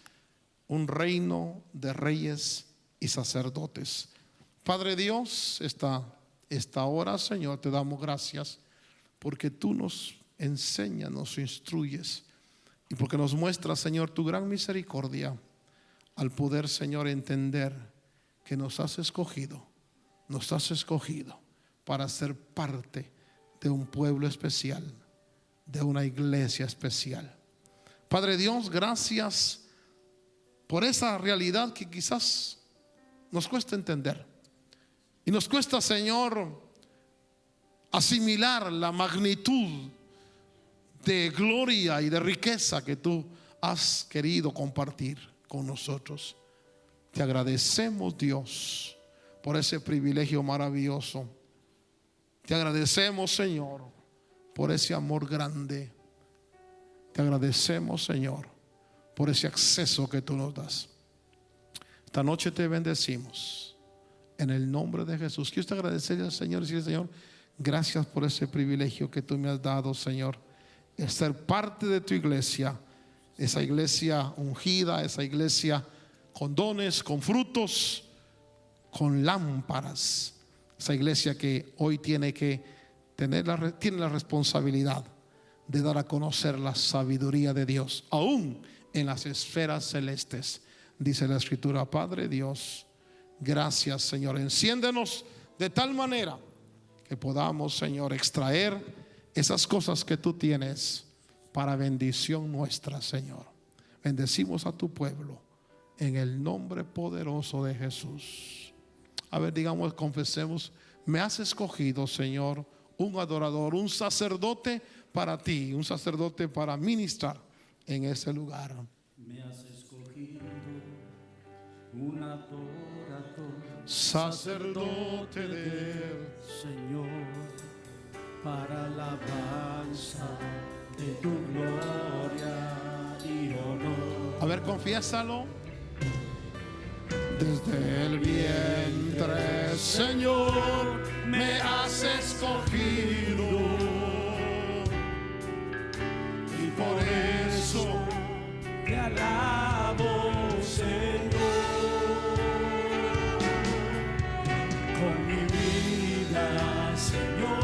un reino de reyes y sacerdotes. Padre Dios, esta hora, Señor, te damos gracias porque tú nos enseñas, nos instruyes y porque nos muestras, Señor, tu gran misericordia al poder, Señor, entender que nos has escogido para ser parte de un pueblo especial, de una iglesia especial. Padre Dios, gracias por esa realidad que quizás nos cuesta entender y nos cuesta, Señor, asimilar la magnitud de gloria y de riqueza que tú has querido compartir con nosotros. Te agradecemos, Dios, por ese privilegio maravilloso. Te agradecemos, Señor, por ese amor grande. Te agradecemos, Señor, por ese acceso que tú nos das. Esta noche te bendecimos en el nombre de Jesús. Quiero agradecerle al Señor y decirle: Señor, gracias por ese privilegio que tú me has dado, Señor, de ser parte de tu iglesia, esa iglesia ungida, esa iglesia con dones, con frutos, con lámparas, esa iglesia que hoy tiene la responsabilidad de dar a conocer la sabiduría de Dios, aún en las esferas celestes. Dice la Escritura: Padre Dios, gracias, Señor, enciéndenos de tal manera que podamos, Señor, extraer esas cosas que tú tienes para bendición nuestra, Señor. Bendecimos a tu pueblo en el nombre poderoso de Jesús. A ver, digamos, confesemos: me has escogido, Señor, un adorador, un sacerdote para ti, un sacerdote para ministrar en ese lugar. Me has escogido un adorador, sacerdote del Señor, para alabanza de tu gloria y honor. A ver, confiésalo. Desde el vientre, Señor, me has escogido, y por eso te alabo, Señor, con mi vida, Señor.